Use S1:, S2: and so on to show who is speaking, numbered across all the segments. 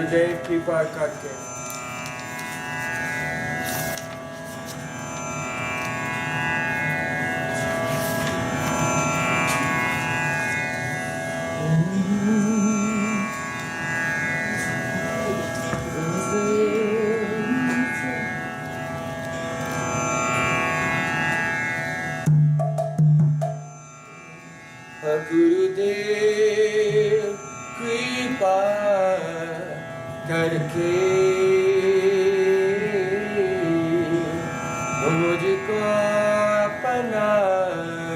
S1: गुरुदेव कृपा करके गुरुदेव कृपा करके मुझको अपना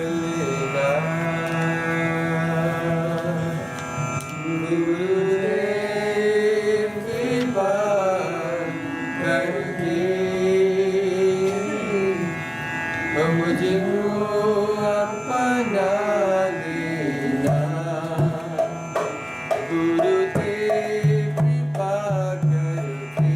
S1: लेना। गुरुदेव कृपा करके मुझको अपना लेना। गुरुदेव कृपा करके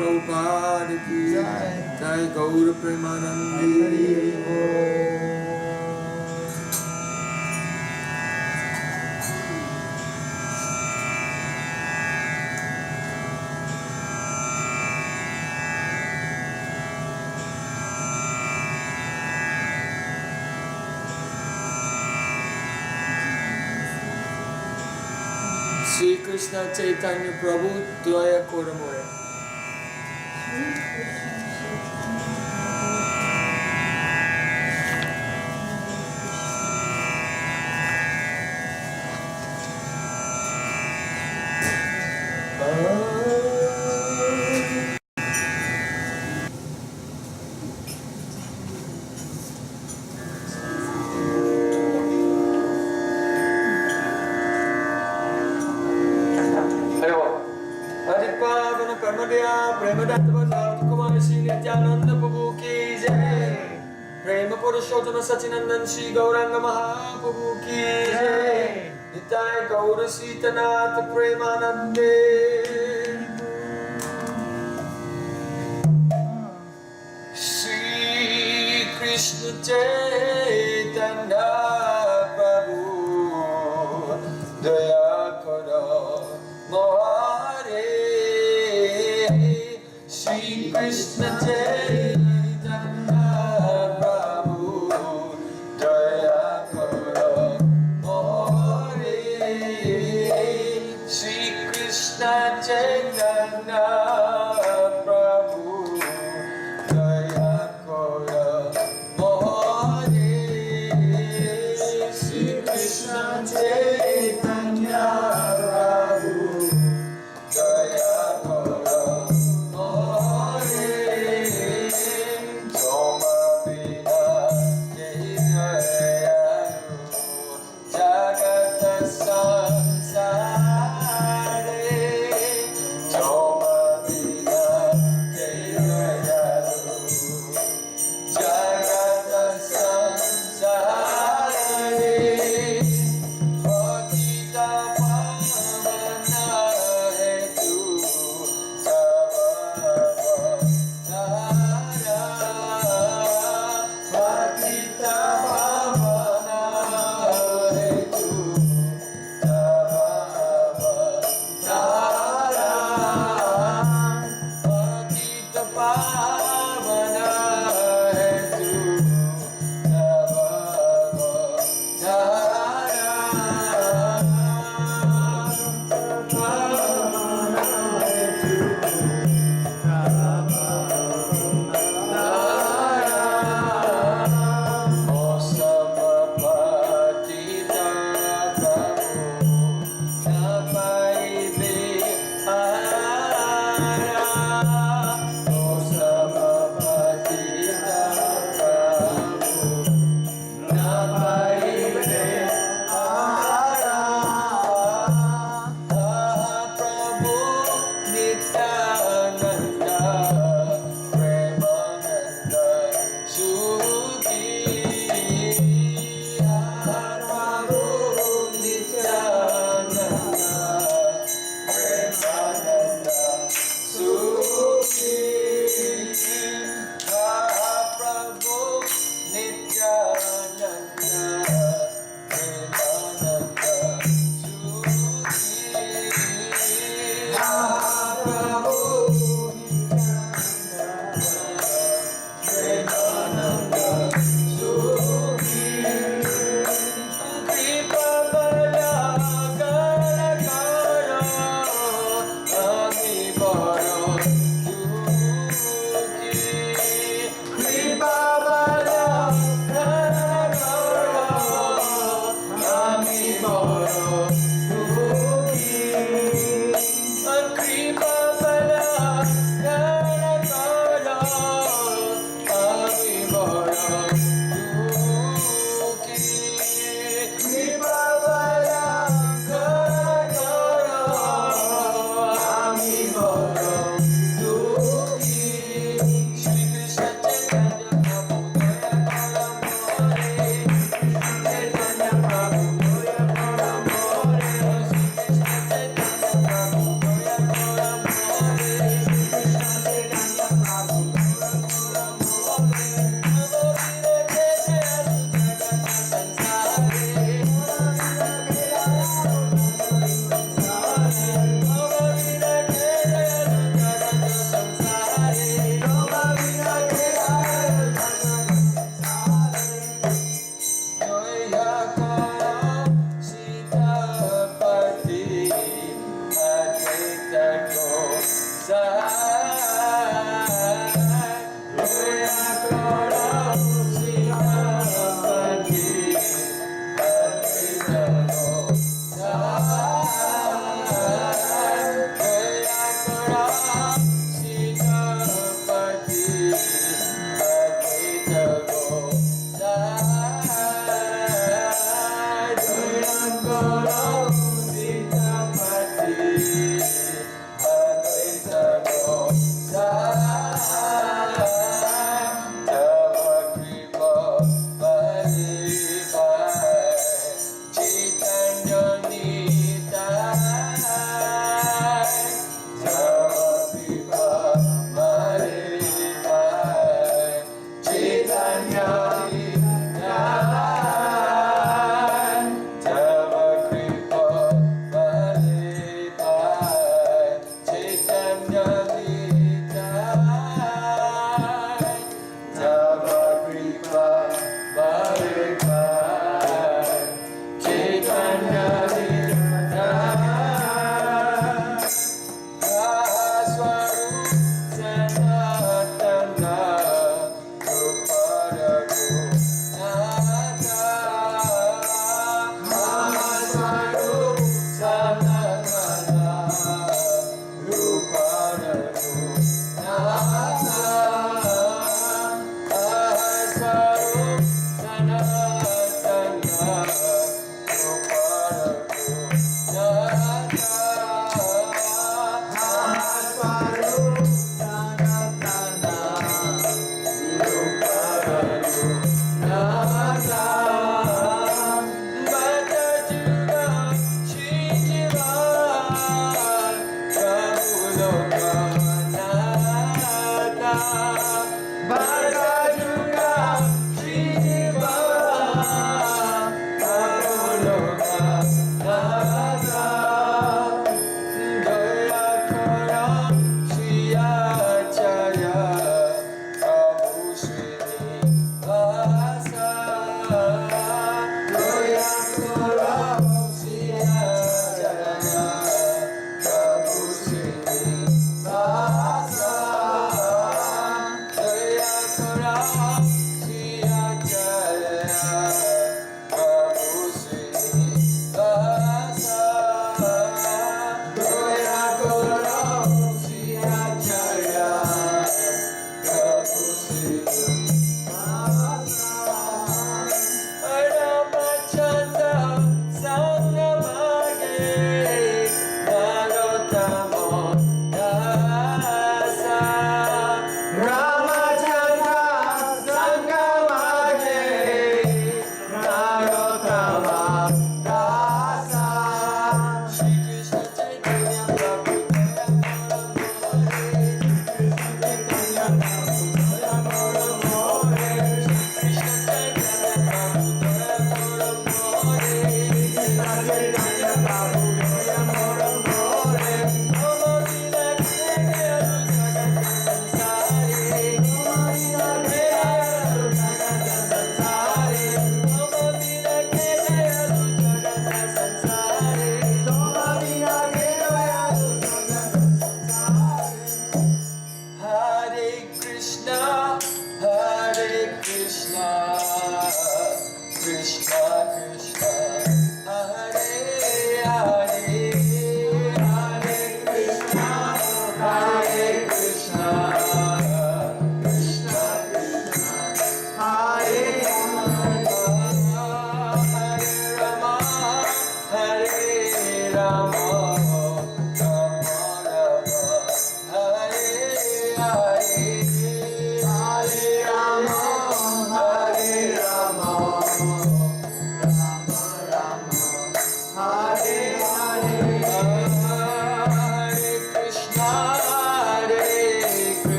S1: Prabhupada ki Jai Gaur Premanandi. Shri Krishna Chaitanya Prabhu Dwaya Koramore. Prem Prayojan Prabhu Shri Gauranga Mahaprabhu ki Jai. Nitai Gaura Sitanath Premanande. Shri Krishna Chaitanya Prabhu Daya Karo Mohare. Shri Krishna Chaitanya Chaitanya Prabhu Daya Kora Mohare. Shri Krishna Chaitanya Prabhu Daya Kora Mohare. Soma Vina Jaya Jagata Sansara.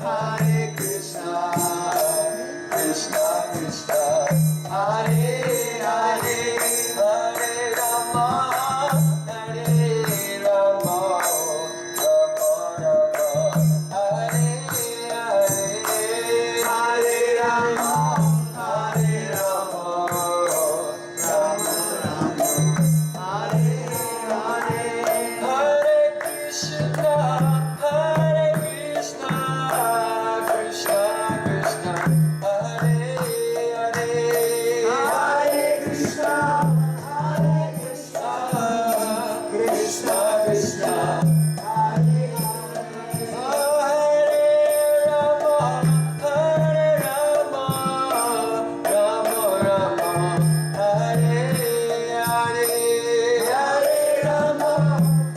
S2: Hare Krishna, Krishna Krishna, Hare Hare, Hare Rama, Hare Rama, Rama Rama, Hare Hare, Hare Rama, Hare Rama, Rama Rama, Hare Hare, Hare Krishna, Hare Krishna, Krishna Krishna, Hare Hare, Hare Krishna, Hare Krishna, Krishna Krishna, Hare Hare, Hare Rama, Rama Rama, Hare Hare, Hare Rama,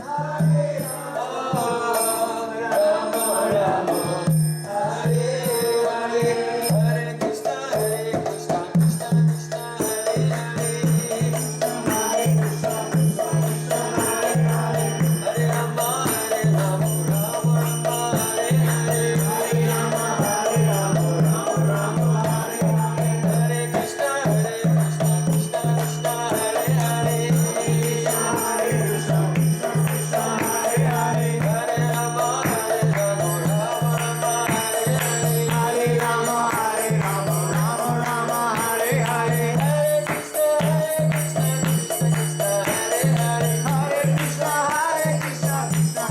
S2: Hare Rama, Rama Rama, Hare Hare, Hare Krishna, Krishna Krishna, Hare Hare, Hare Krishna, Krishna Krishna, Hare Rama, Rama Rama, Hare Hare, Hare Rama, Rama Rama, Hare Hare, Hare Krishna, Krishna Krishna, Hare Hare, Hare Krishna, Krishna Krishna, Hare Hare, Hare Rama, Rama Rama, Hare Hare, Hare Rama, Rama Rama, Hare Hare, Hare Krishna, Krishna Krishna, Hare Hare, Hare Krishna, Krishna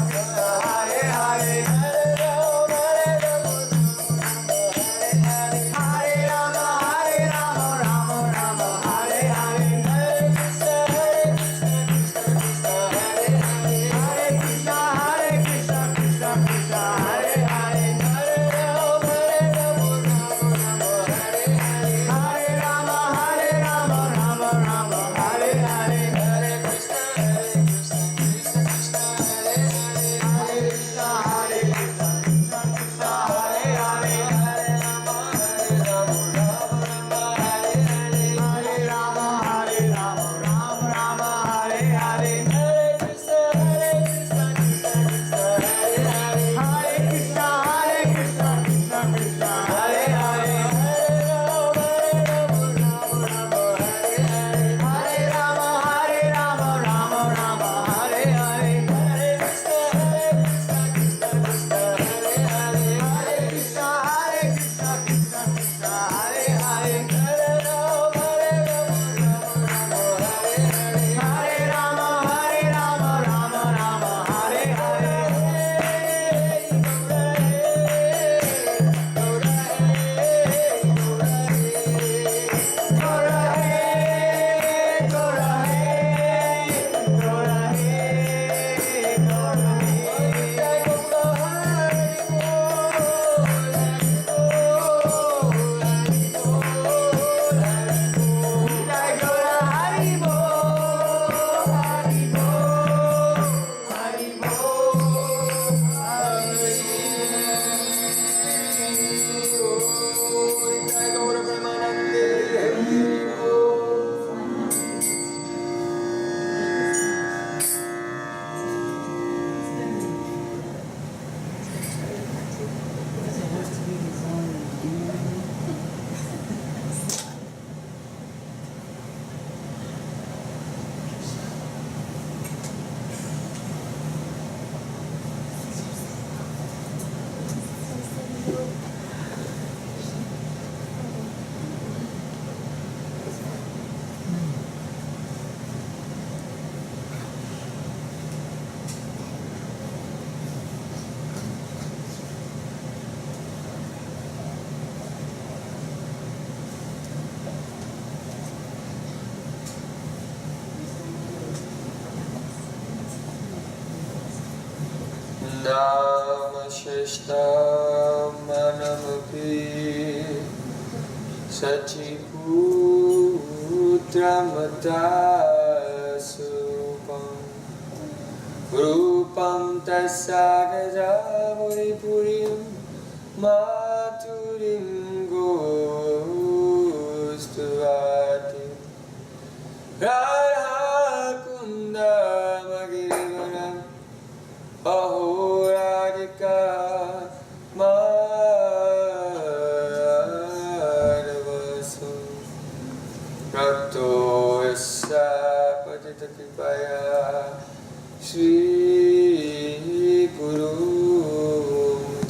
S2: Krishna, Hare Hare, Hare Rama, Hare Hare, Hare Rama, Rama Rama, Hare Hare, Hare Krishna, Krishna Krishna, Hare Hare, Hare Krishna, Krishna Krishna, Hare Hare, Hare Rama, Hare Hare, Hare Rama, Rama Rama, Hare Hare, Hare Krishna, Krishna Krishna, Hare Hare, Hare Krishna, Krishna Krishna, Hare Hare, Hare Rama, Rama Rama, Hare Hare, Hare Rama, Rama Rama, Hare Hare, Hare Krishna, Krishna Krishna, Hare Hare, Hare Krishna, Krishna Krishna, Hare Hare, Hare Rama, Rama Rama, Hare Hare, Hare Rama, Rama Rama, Hare Hare, Hare Krishna, Krishna Krishna, Hare Hare, Hare Krishna, Krishna Krishna, Hare Hare, Hare Rama, Hare Rama, Rama Rama, Hare Hare, Namashishtamanamapi Sachiputramatasurupam Rupam tasagajavaripuriyam Maturim gostuvati Radha Kundamagirivaram Ahoradika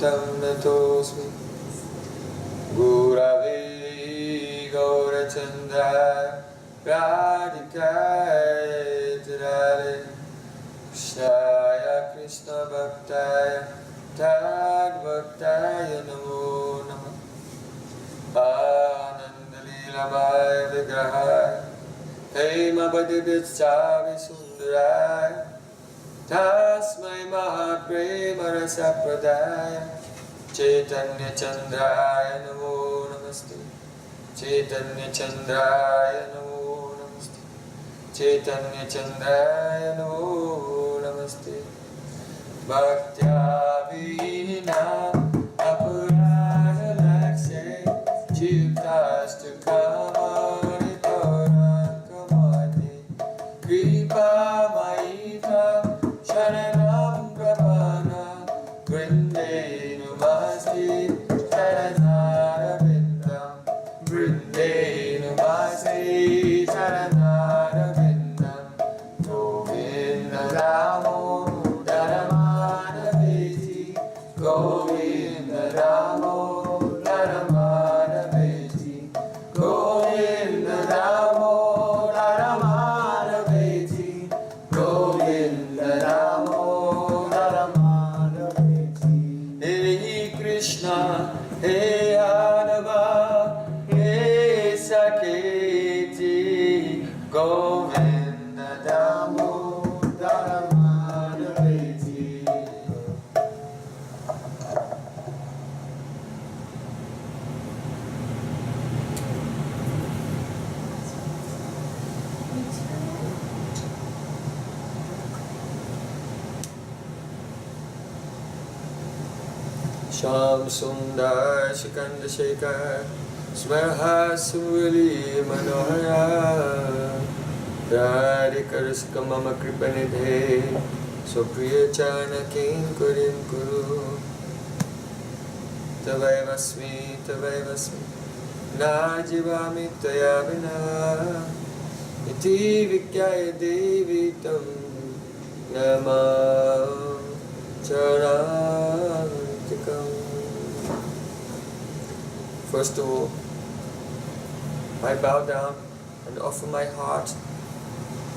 S1: Tam Natosmi Gurave Gaurachandra Radhikaya Tirale Krishnaya Krishna Bhaktaya Tad Bhaktaya Namo Namah Ananda Leela Bhaya Vigrahaya Hema Bhadivitsavi Sundaraya Tasmai Mahaprema Rasa Pradaya Chaitanya Chandraya Namo Namaste Chaitanya Chandraya Namo Namaste Chaitanya Chandraya Namo Namaste Bhaktya-vina Apurana Lakshe Jiva-kamari Torankamati Kripa Maitha Sharanam Prapana Grinde Numasti Sharanara Vindam Grinde Numasti Sharanara Vindam Govinda Ramo Dharamana Veti Govinda Ramo Dharamana Veti Govinda Ramo Dharamana Veti Govinda Ramo Dharamana Veti Hare Krishna Hare Adava Hare Saketi Govinda Ramo Dharamana Veti. Sham Sundar Shikanda Shekhar Smarha Surali Manohara Radhikarsika Mama Kripanidhe Sopriya Chana Kinkurim Kuru Tavaivasmi Na Jivami Tayavina Iti Vikyaya Devi Tam Nama Charantikam. First of all, I bow down and offer my heart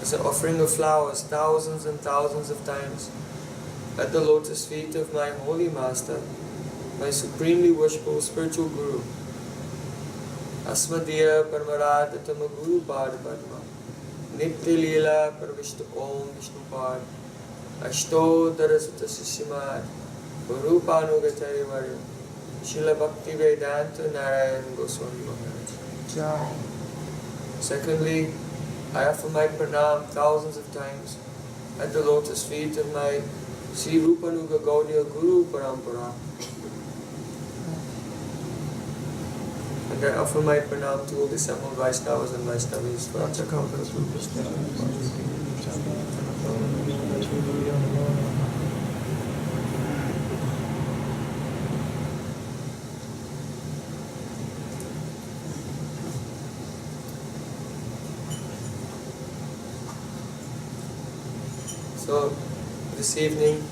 S1: as an offering of flowers thousands and thousands of times at the lotus feet of my holy master, my supremely worshipful spiritual guru, Asmadiya Paramarata Tama Guru Pada Padma, Nitya Leela Parvishta Om Vishnupad, Ashto Tarasata Sishimad, Rupanugacharya Varya, Srila Bhakti Vedanta Narayan Goswami Maharaj. Secondly, I offer my pranam thousands of times at the lotus feet of my Sri Rupanuga Gaudiya Guru Parampara. And I offer my pranam to all the assembled Vaishnavas and Vaishnavis for So, this evening,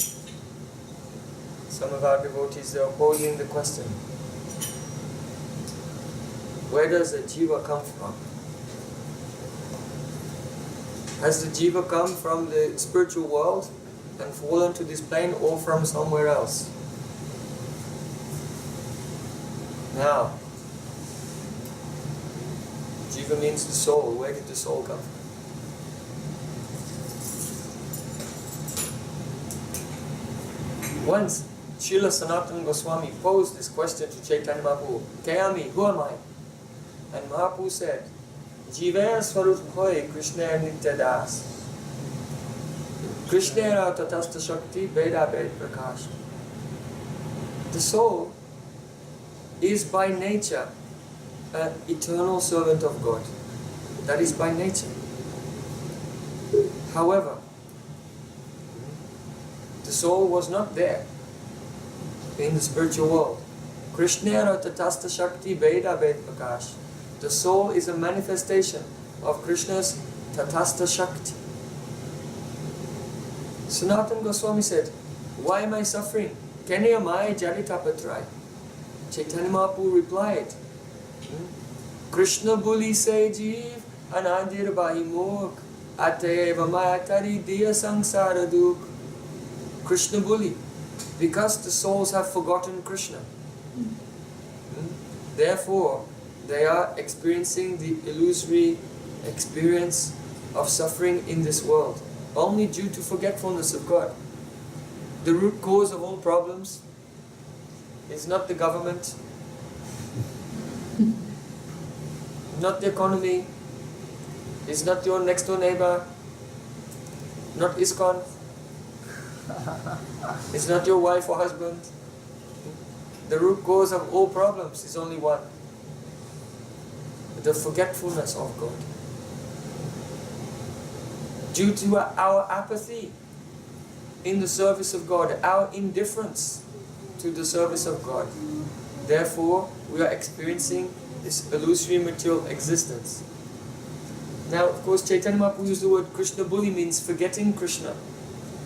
S1: some of our devotees are posing the question, where does the jiva come from? Has the jiva come from the spiritual world and fallen to this plane, or from somewhere else? Now, jiva means the soul. Where did the soul come from? Once, Srila Sanatana Goswami posed this question to Chaitanya Mahaprabhu, Kayami, who am I? And Mahaprabhu said, Jiva Swarup Hoy Krishna Nitya Das. Krishna tattastha-shakti Veda Ved Prakash. The soul is by nature an eternal servant of God. That is by nature. However, the soul was not there in the spiritual world. Krishna tattastha-shakti Veda Ved Prakash. The soul is a manifestation of Krishna's tatastha-shakti. Sanatana Goswami said, why am I suffering? Kenya Mai Jaritapatrai. Chaitanya Mahaprabhu replied, Krishna Buli se Jiv Anandir Bahimok Ateva Mayatari Diya Sangsara Duk. Krishna Buli, because the souls have forgotten Krishna. Therefore, they are experiencing the illusory experience of suffering in this world, only due to forgetfulness of God. The root cause of all problems is not the government, not the economy, is not your next door neighbor, not ISKCON, it's not your wife or husband. The root cause of all problems is only one: the forgetfulness of God. Due to our apathy in the service of God, our indifference to the service of God, therefore we are experiencing this illusory material existence. Now, of course, Chaitanya Mahaprabhu used the word Krishna Buli, means forgetting Krishna.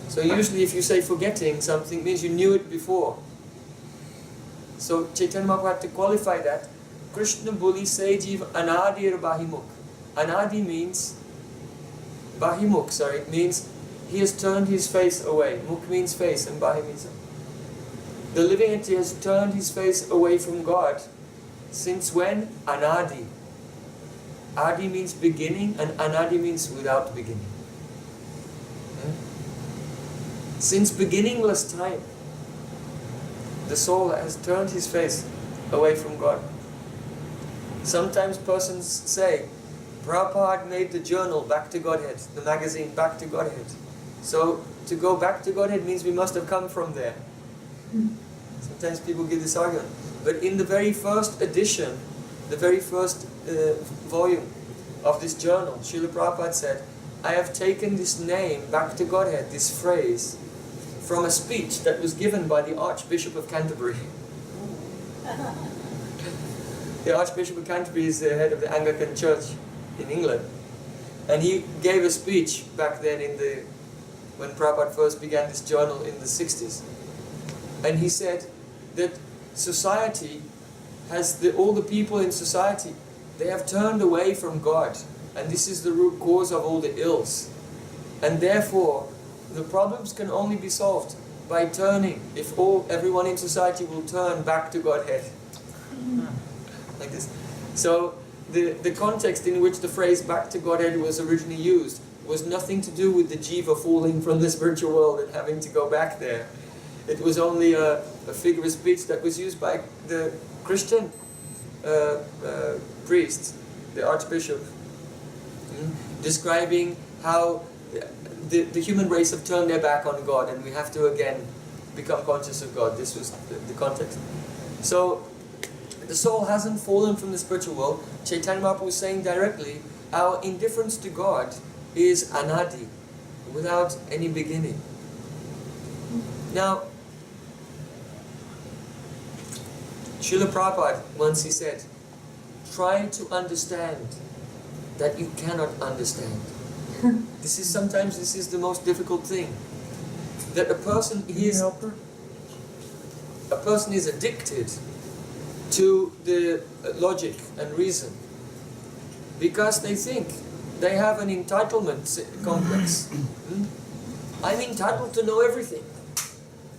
S1: So usually if you say forgetting something, it means you knew it before. So Chaitanya Mahaprabhu had to qualify that. Krishna Buli se Jiv Anadir Bahimuk. Anadi means, Bahimuk, sorry, it means he has turned his face away. Muk means face and Bahi means. The living entity has turned his face away from God. Since when? Anadi. Adi means beginning and Anadi means without beginning. Since beginningless time, the soul has turned his face away from God. Sometimes persons say, Prabhupada made the journal Back to Godhead, the magazine Back to Godhead. So to go back to Godhead means we must have come from there. Sometimes people give this argument. But in the very first edition, the very first volume of this journal, Srila Prabhupada said, I have taken this name, Back to Godhead, this phrase, from a speech that was given by the Archbishop of Canterbury. The Archbishop of Canterbury is the head of the Anglican Church in England. And he gave a speech back then when Prabhupada first began this journal in the 60s. And he said that society has, all the people in society, they have turned away from God. And this is the root cause of all the ills. And therefore, the problems can only be solved by turning, if everyone in society will turn back to Godhead. Like this. So, the context in which the phrase Back to Godhead was originally used was nothing to do with the jiva falling from the spiritual world and having to go back there. It was only a figure of speech that was used by the Christian priest, the Archbishop, describing how the human race have turned their back on God and we have to again become conscious of God. This was the context. So, the soul hasn't fallen from the spiritual world. Chaitanya Mahaprabhu was saying directly, our indifference to God is anadi, without any beginning. Now, Srila Prabhupada once he said, try to understand that you cannot understand. This is the most difficult thing. That a person is addicted to the logic and reason because they think they have an entitlement complex. I'm entitled to know everything.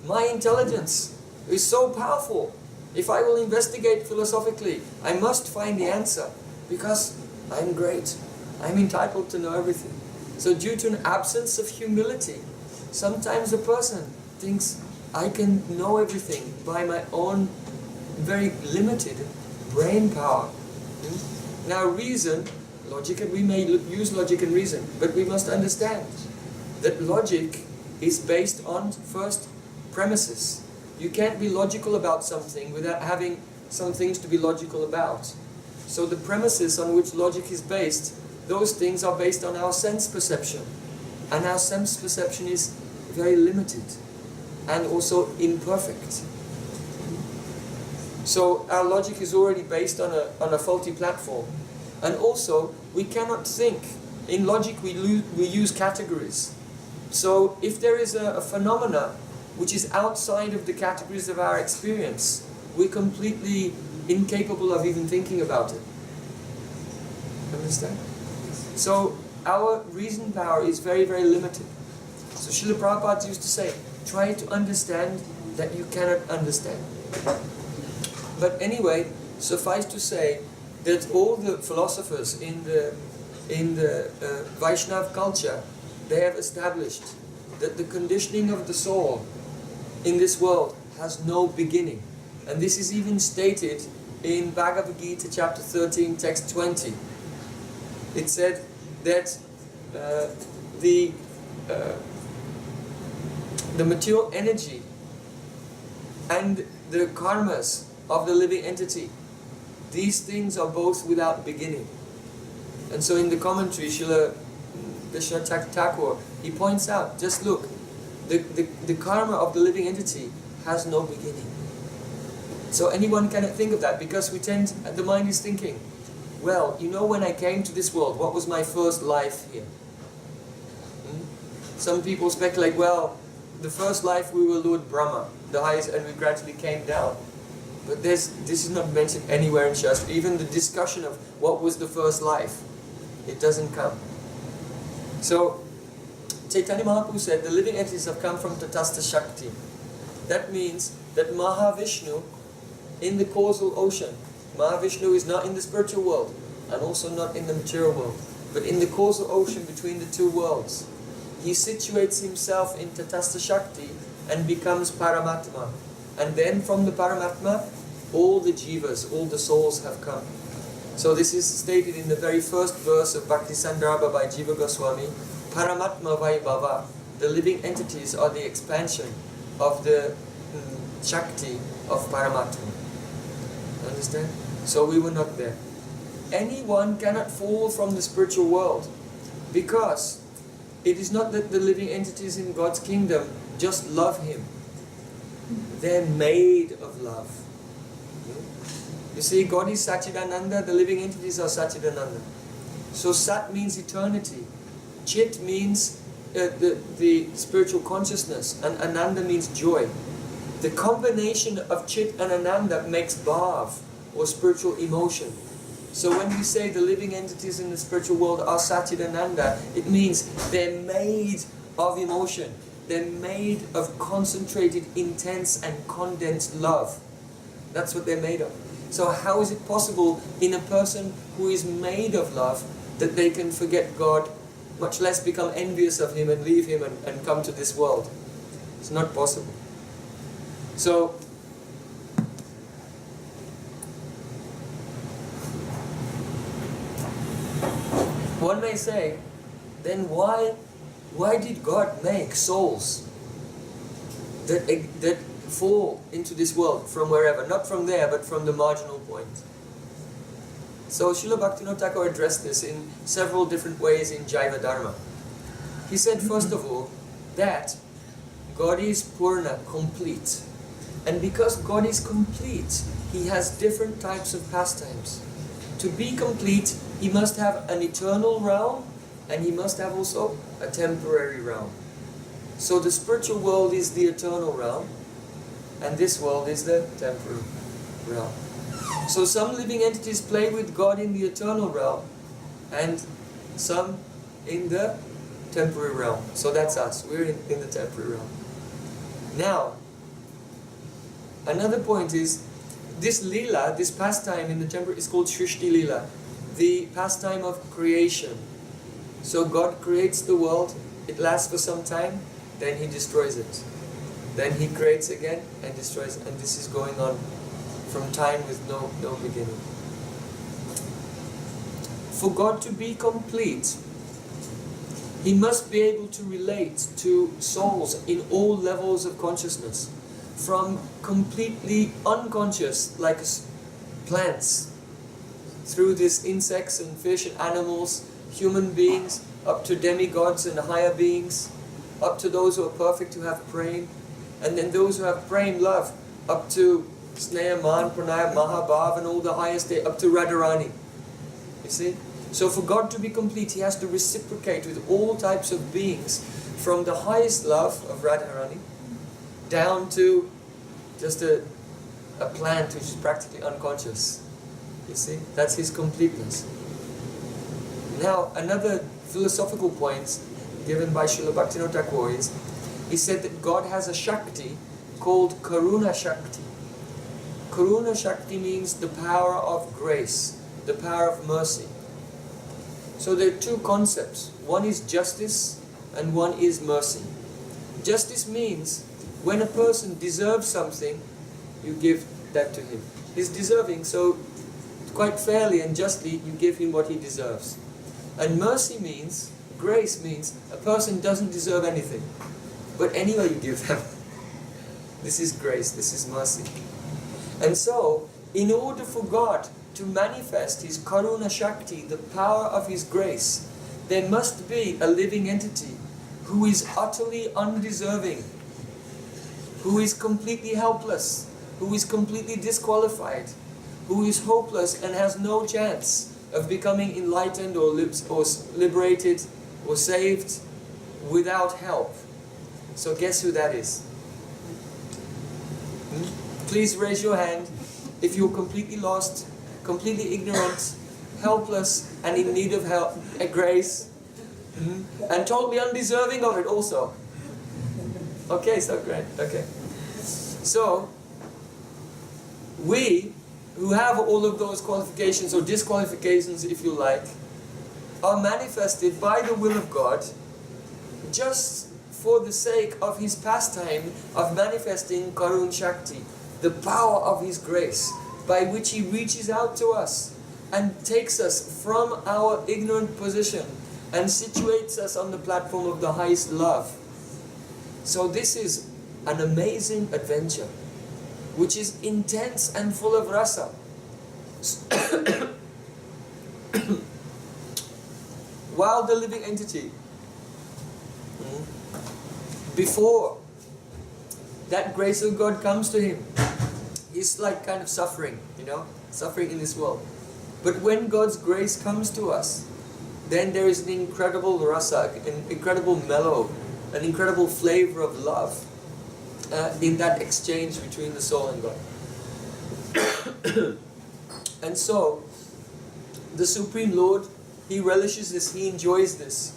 S1: My intelligence is so powerful. If I will investigate philosophically, I must find the answer because I'm great. I'm entitled to know everything. So due to an absence of humility, sometimes a person thinks, I can know everything by my own very limited brain power. Now reason, logic, and we may use logic and reason, but we must understand that logic is based on first premises. You can't be logical about something without having some things to be logical about. So the premises on which logic is based, those things are based on our sense perception. And our sense perception is very limited and also imperfect. So our logic is already based on a faulty platform. And also, we cannot think. In logic, we use categories. So if there is a phenomena which is outside of the categories of our experience, we're completely incapable of even thinking about it. Understand? So our reason power is very, very limited. So Srila Prabhupada used to say, try to understand that you cannot understand. But anyway, suffice to say that all the philosophers in the Vaishnava culture, they have established that the conditioning of the soul in this world has no beginning. And this is even stated in Bhagavad Gita chapter 13, text 20. It said that the material energy and the karmas of the living entity, these things are both without beginning. And so in the commentary, Srila Vishnu Thakur, he points out, just look, the karma of the living entity has no beginning. So anyone cannot think of that, because the mind is thinking, well, you know, when I came to this world, what was my first life here? Some people speculate, well, the first life we were Lord Brahma, the highest, and we gradually came down. But this is not mentioned anywhere in Shastra. Even the discussion of what was the first life, it doesn't come. So, Chaitanya Mahaprabhu said, the living entities have come from tatastha-shakti. That means that Maha Vishnu, in the causal ocean, Maha Vishnu is not in the spiritual world, and also not in the material world, but in the causal ocean between the two worlds. He situates himself in tatastha-shakti and becomes paramatma. And then from the paramatma, all the jivas, all the souls have come. So this is stated in the very first verse of Bhakti-sandarbha by Jiva Goswami. Paramatma-vaibhava. The living entities are the expansion of the Shakti of Paramatma. Understand? So we were not there. Anyone cannot fall from the spiritual world, because it is not that the living entities in God's kingdom just love Him. They're made of love. You see, God is sat-cid-ananda, the living entities are sat-cid-ananda. So Sat means eternity. Chit means the spiritual consciousness, and Ananda means joy. The combination of Chit and Ananda makes bhava, or spiritual emotion. So when we say the living entities in the spiritual world are sat-cid-ananda, it means they're made of emotion. They're made of concentrated, intense and condensed love. That's what they're made of. So how is it possible in a person who is made of love that they can forget God, much less become envious of Him and leave Him and come to this world? It's not possible. So, one may say, then why did God make souls that fall into this world from wherever? Not from there, but from the marginal point. So Srila Bhaktivinoda Thakur addressed this in several different ways in Jiva Dharma. He said, first of all, that God is Purna, complete. And because God is complete, He has different types of pastimes. To be complete, He must have an eternal realm, and He must have also a temporary realm. So the spiritual world is the eternal realm, and this world is the temporary realm. So some living entities play with God in the eternal realm, and some in the temporary realm. So that's us, we're in the temporary realm. Now, another point is, this lila, this pastime in the temple is called Shrishti Lila, the pastime of creation. So God creates the world, it lasts for some time, then He destroys it. Then He creates again and destroys it. And this is going on from time with no beginning. For God to be complete, He must be able to relate to souls in all levels of consciousness. From completely unconscious, like plants, through these insects and fish and animals, human beings, up to demigods and higher beings, up to those who are perfect, who have prem, and then those who have prem, love, up to Sneha, Man, Pranaya, Mahabhav, and all the highest, up to Radharani. You see? So for God to be complete, He has to reciprocate with all types of beings, from the highest love of Radharani, down to just a plant which is practically unconscious. You see, that's his completeness. Now, another philosophical point given by Srila Bhaktivinoda Thakur is, he said that God has a Shakti called Karuna Shakti. Karuna Shakti means the power of grace, the power of mercy. So there are two concepts. One is justice and one is mercy. Justice means when a person deserves something, you give that to him. He's deserving, so quite fairly and justly you give him what he deserves. And mercy means, grace means, a person doesn't deserve anything, but anyway you give them. This is grace, this is mercy. And so, in order for God to manifest His Karuna Shakti, the power of His grace, there must be a living entity who is utterly undeserving, who is completely helpless, who is completely disqualified, who is hopeless and has no chance of becoming enlightened or liberated or saved without help. So guess who that is? Please raise your hand if you're completely lost, completely ignorant, helpless and in need of help, grace, and totally undeserving of it also. Okay, so great. Okay. So, we who have all of those qualifications or disqualifications, if you like, are manifested by the will of God just for the sake of His pastime of manifesting Karun Shakti, the power of His grace, by which He reaches out to us and takes us from our ignorant position and situates us on the platform of the highest love. So this is an amazing adventure, which is intense and full of rasa. While the living entity, before that grace of God comes to him, he's like kind of suffering, suffering in this world. But when God's grace comes to us, then there is an incredible rasa, an incredible mellow, an incredible flavor of love in that exchange between the soul and God. And so, the Supreme Lord, He relishes this, He enjoys this.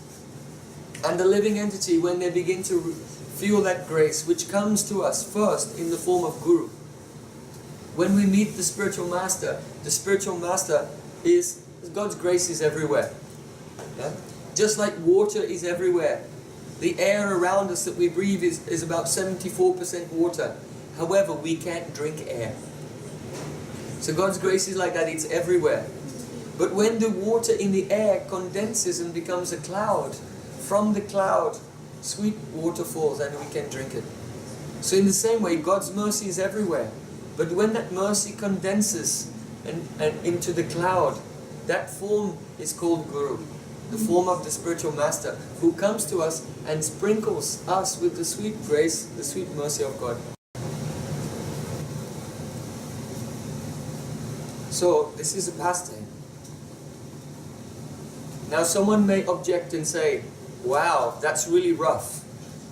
S1: And the living entity, when they begin to feel that grace, which comes to us first in the form of Guru. When we meet the spiritual master is, God's grace is everywhere. Yeah? Just like water is everywhere. The air around us that we breathe is about 74% water. However, we can't drink air. So God's grace is like that, it's everywhere. But when the water in the air condenses and becomes a cloud, from the cloud, sweet water falls and we can drink it. So in the same way, God's mercy is everywhere. But when that mercy condenses and into the cloud, that form is called Guru. The form of the spiritual master, who comes to us and sprinkles us with the sweet grace, the sweet mercy of God. So, this is a pastime. Now someone may object and say, wow, that's really rough.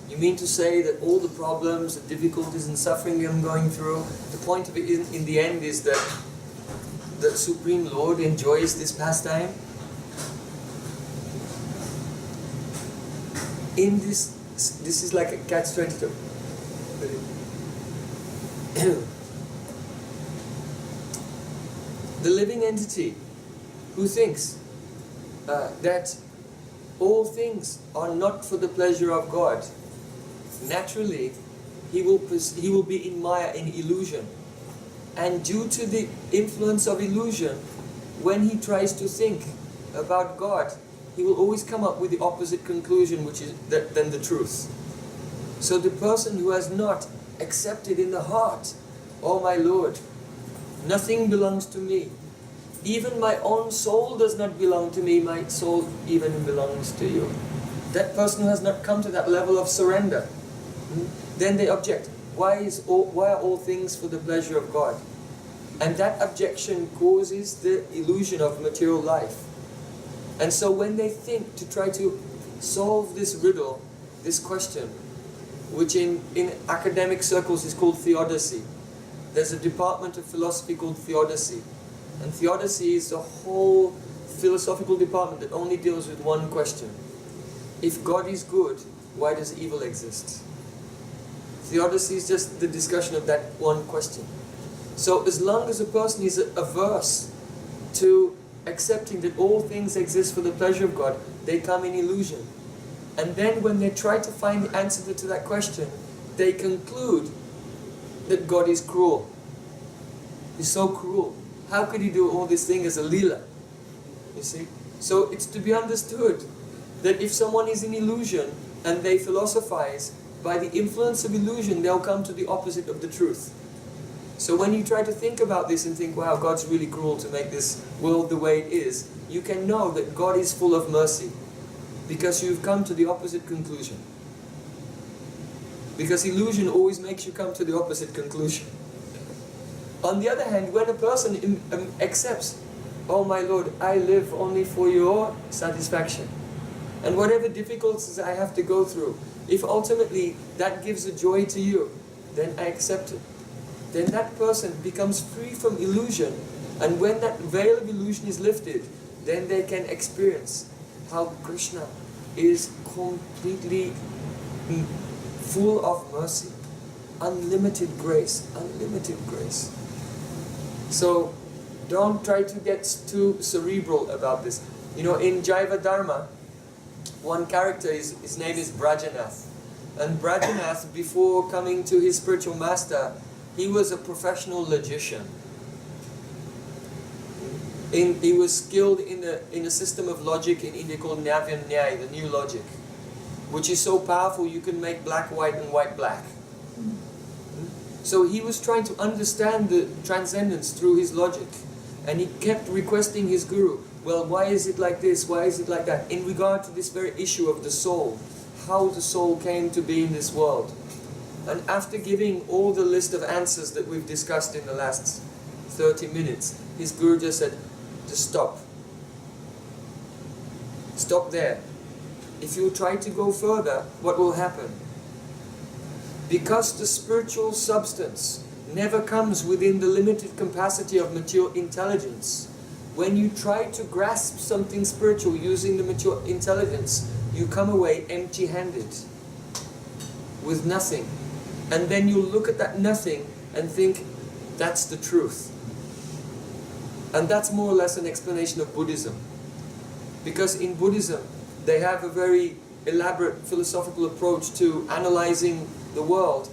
S1: You mean to say that all the problems, the difficulties and suffering I'm going through, the point of it in the end is that the Supreme Lord enjoys this pastime? In this is like a catch-22. The living entity who thinks that all things are not for the pleasure of God, naturally he will be in Maya, in illusion. And due to the influence of illusion, when he tries to think about God, he will always come up with the opposite conclusion, which is than the truth. So the person who has not accepted in the heart, oh my Lord, nothing belongs to me. Even my own soul does not belong to me, my soul even belongs to you. That person who has not come to that level of surrender, then they object. Why are all things for the pleasure of God? And that objection causes the illusion of material life. And so when they think to try to solve this riddle, this question, which in academic circles is called theodicy. There's a department of philosophy called theodicy. And theodicy is a whole philosophical department that only deals with one question. If God is good, why does evil exist? Theodicy is just the discussion of that one question. So as long as a person is averse to accepting that all things exist for the pleasure of God, they come in illusion. And then when they try to find the answer to that question, they conclude that God is cruel. He's so cruel. How could he do all this thing as a lila? You see? So it's to be understood that if someone is in illusion and they philosophize, by the influence of illusion they'll come to the opposite of the truth. So when you try to think about this and think, wow, God's really cruel to make this world the way it is, you can know that God is full of mercy, because you've come to the opposite conclusion. Because illusion always makes you come to the opposite conclusion. On the other hand, when a person accepts, oh my Lord, I live only for your satisfaction, and whatever difficulties I have to go through, if ultimately that gives a joy to you, then I accept it. Then that person becomes free from illusion, and when that veil of illusion is lifted, then they can experience how Krishna is completely full of mercy, unlimited grace, unlimited grace. So don't try to get too cerebral about this. You know, in Jiva Dharma, one character, his name is Brajanath. And Brajanath, before coming to his spiritual master, he was a professional logician. He was skilled in a system of logic in India called Navya Nyaya, the new logic, which is so powerful you can make black white and white black. So he was trying to understand the transcendence through his logic, and he kept requesting his guru, well, why is it like this, why is it like that, in regard to this very issue of the soul, how the soul came to be in this world. And after giving all the list of answers that we've discussed in the last 30 minutes, his guru just said, just stop. Stop there. If you try to go further, what will happen? Because the spiritual substance never comes within the limited capacity of mature intelligence, when you try to grasp something spiritual using the mature intelligence, you come away empty-handed, with nothing. And then you look at that nothing and think, that's the truth. And that's more or less an explanation of Buddhism. Because in Buddhism, they have a very elaborate philosophical approach to analyzing the world.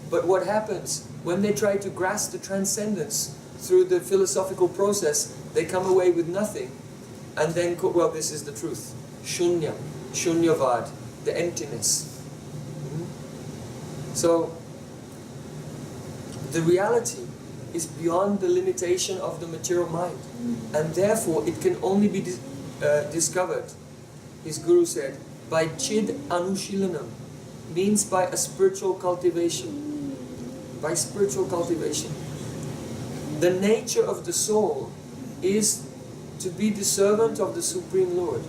S1: But what happens when they try to grasp the transcendence through the philosophical process, they come away with nothing. And then, well, this is the truth. Shunya, shunyavad, the emptiness. So, the reality is beyond the limitation of the material mind. And therefore, it can only be discovered, his guru said, by cid-anushilanam, means by a spiritual cultivation. By spiritual cultivation. The nature of the soul is to be the servant of the Supreme Lord.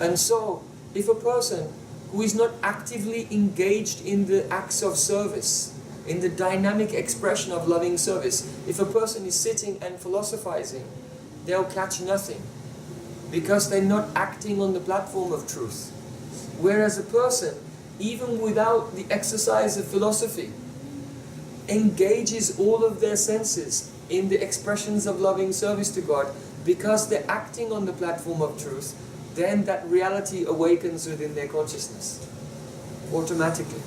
S1: And so, if a person who is not actively engaged in the acts of service, in the dynamic expression of loving service, if a person is sitting and philosophizing, they'll catch nothing, because they're not acting on the platform of truth. Whereas a person, even without the exercise of philosophy, engages all of their senses in the expressions of loving service to God, because they're acting on the platform of truth, then that reality awakens within their consciousness, automatically.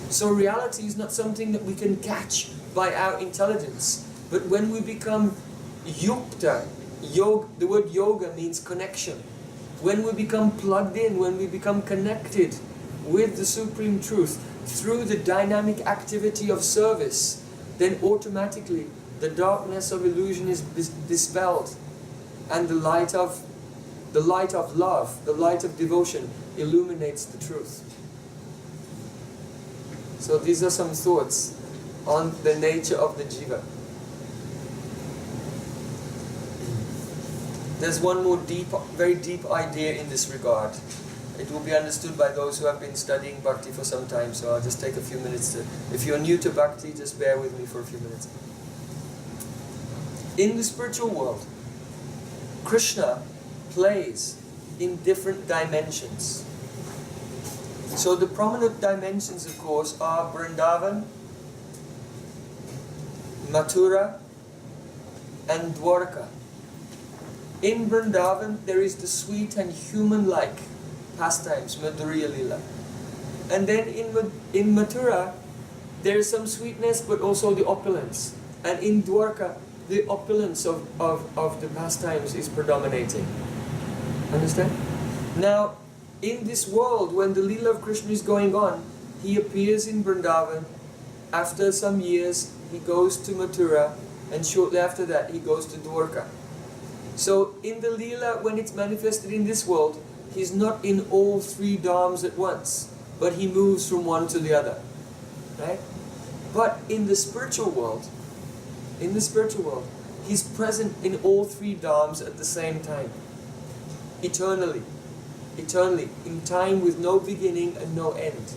S1: So reality is not something that we can catch by our intelligence, but when we become yukta, the word yoga means connection. When we become plugged in, when we become connected with the Supreme Truth through the dynamic activity of service, then automatically the darkness of illusion is dispelled, and the light of love, the light of devotion illuminates the truth. So these are some thoughts on the nature of the jiva. There's one more very deep idea in this regard, it will be understood by those who have been studying Bhakti for some time, so I'll just take a few minutes to... If you're new to Bhakti, just bear with me for a few minutes. In the spiritual world, Krishna plays in different dimensions. So the prominent dimensions, of course, are Vrindavan, Mathura, and Dwarka. In Vrindavan, there is the sweet and human-like pastimes, Madhurya Lila. And then in Mathura, there is some sweetness, but also the opulence. And in Dwarka, the opulence of the pastimes is predominating. Understand? Now, in this world, when the Leela of Krishna is going on, he appears in Vrindavan. After some years, he goes to Mathura, and shortly after that, he goes to Dwarka. So, in the Leela, when it's manifested in this world, he's not in all three dhams at once, but he moves from one to the other. Right? But in the spiritual world, he's present in all three dhams at the same time. Eternally, in time with no beginning and no end.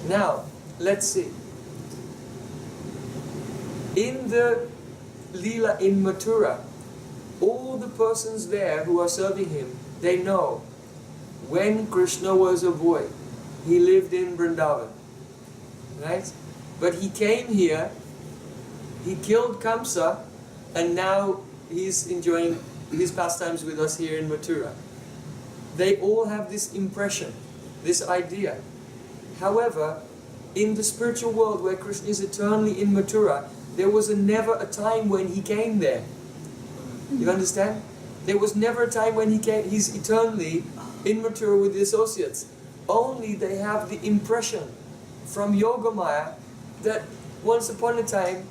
S1: Now, let's see. In the Leela in Mathura, all the persons there who are serving him, they know when Krishna was a boy, he lived in Vrindavan. Right? But he came here, he killed Kamsa, and now he's enjoying his pastimes with us here in Mathura. They all have this impression, this idea. However, in the spiritual world where Krishna is eternally in Mathura, there was never a time when he came there. You understand? There was never a time when he came. He's eternally in Mathura with the associates. Only they have the impression from Yogamaya that once upon a time,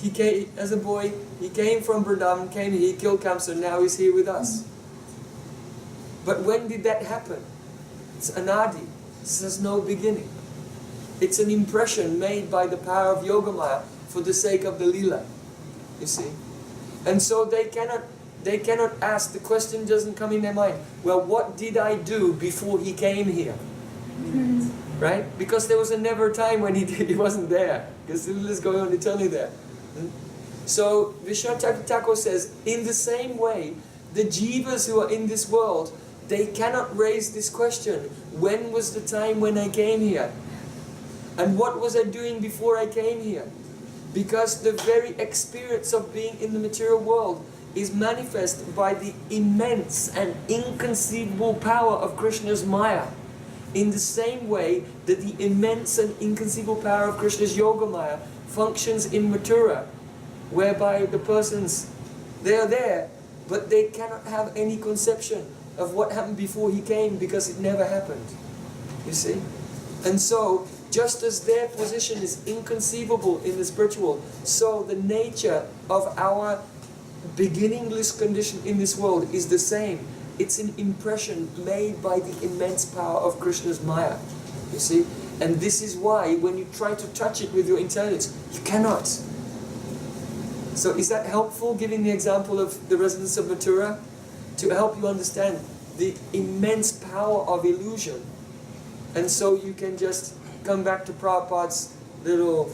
S1: he came, as a boy, he came from Vrindavan, he killed Kamsa, now he's here with us. But when did that happen? It's anadi. This has no beginning. It's an impression made by the power of Yogamaya for the sake of the Leela. You see? And so they cannot ask, the question doesn't come in their mind, well, what did I do before he came here? Right? Because there was never a time when he wasn't there. Because the Leela is going on eternally there. So Vishwanath Thakur says, in the same way, the jivas who are in this world, they cannot raise this question, when was the time when I came here? And what was I doing before I came here? Because the very experience of being in the material world is manifest by the immense and inconceivable power of Krishna's Maya. In the same way that the immense and inconceivable power of Krishna's Yoga Maya functions in Mathura, whereby the persons, they are there, but they cannot have any conception of what happened before he came because it never happened. You see? And so, just as their position is inconceivable in the spiritual world, so the nature of our beginningless condition in this world is the same. It's an impression made by the immense power of Krishna's Maya. You see? And this is why when you try to touch it with your intelligence, you cannot. So is that helpful, giving the example of the residents of Mathura? To help you understand the immense power of illusion. And so you can just come back to Prabhupada's little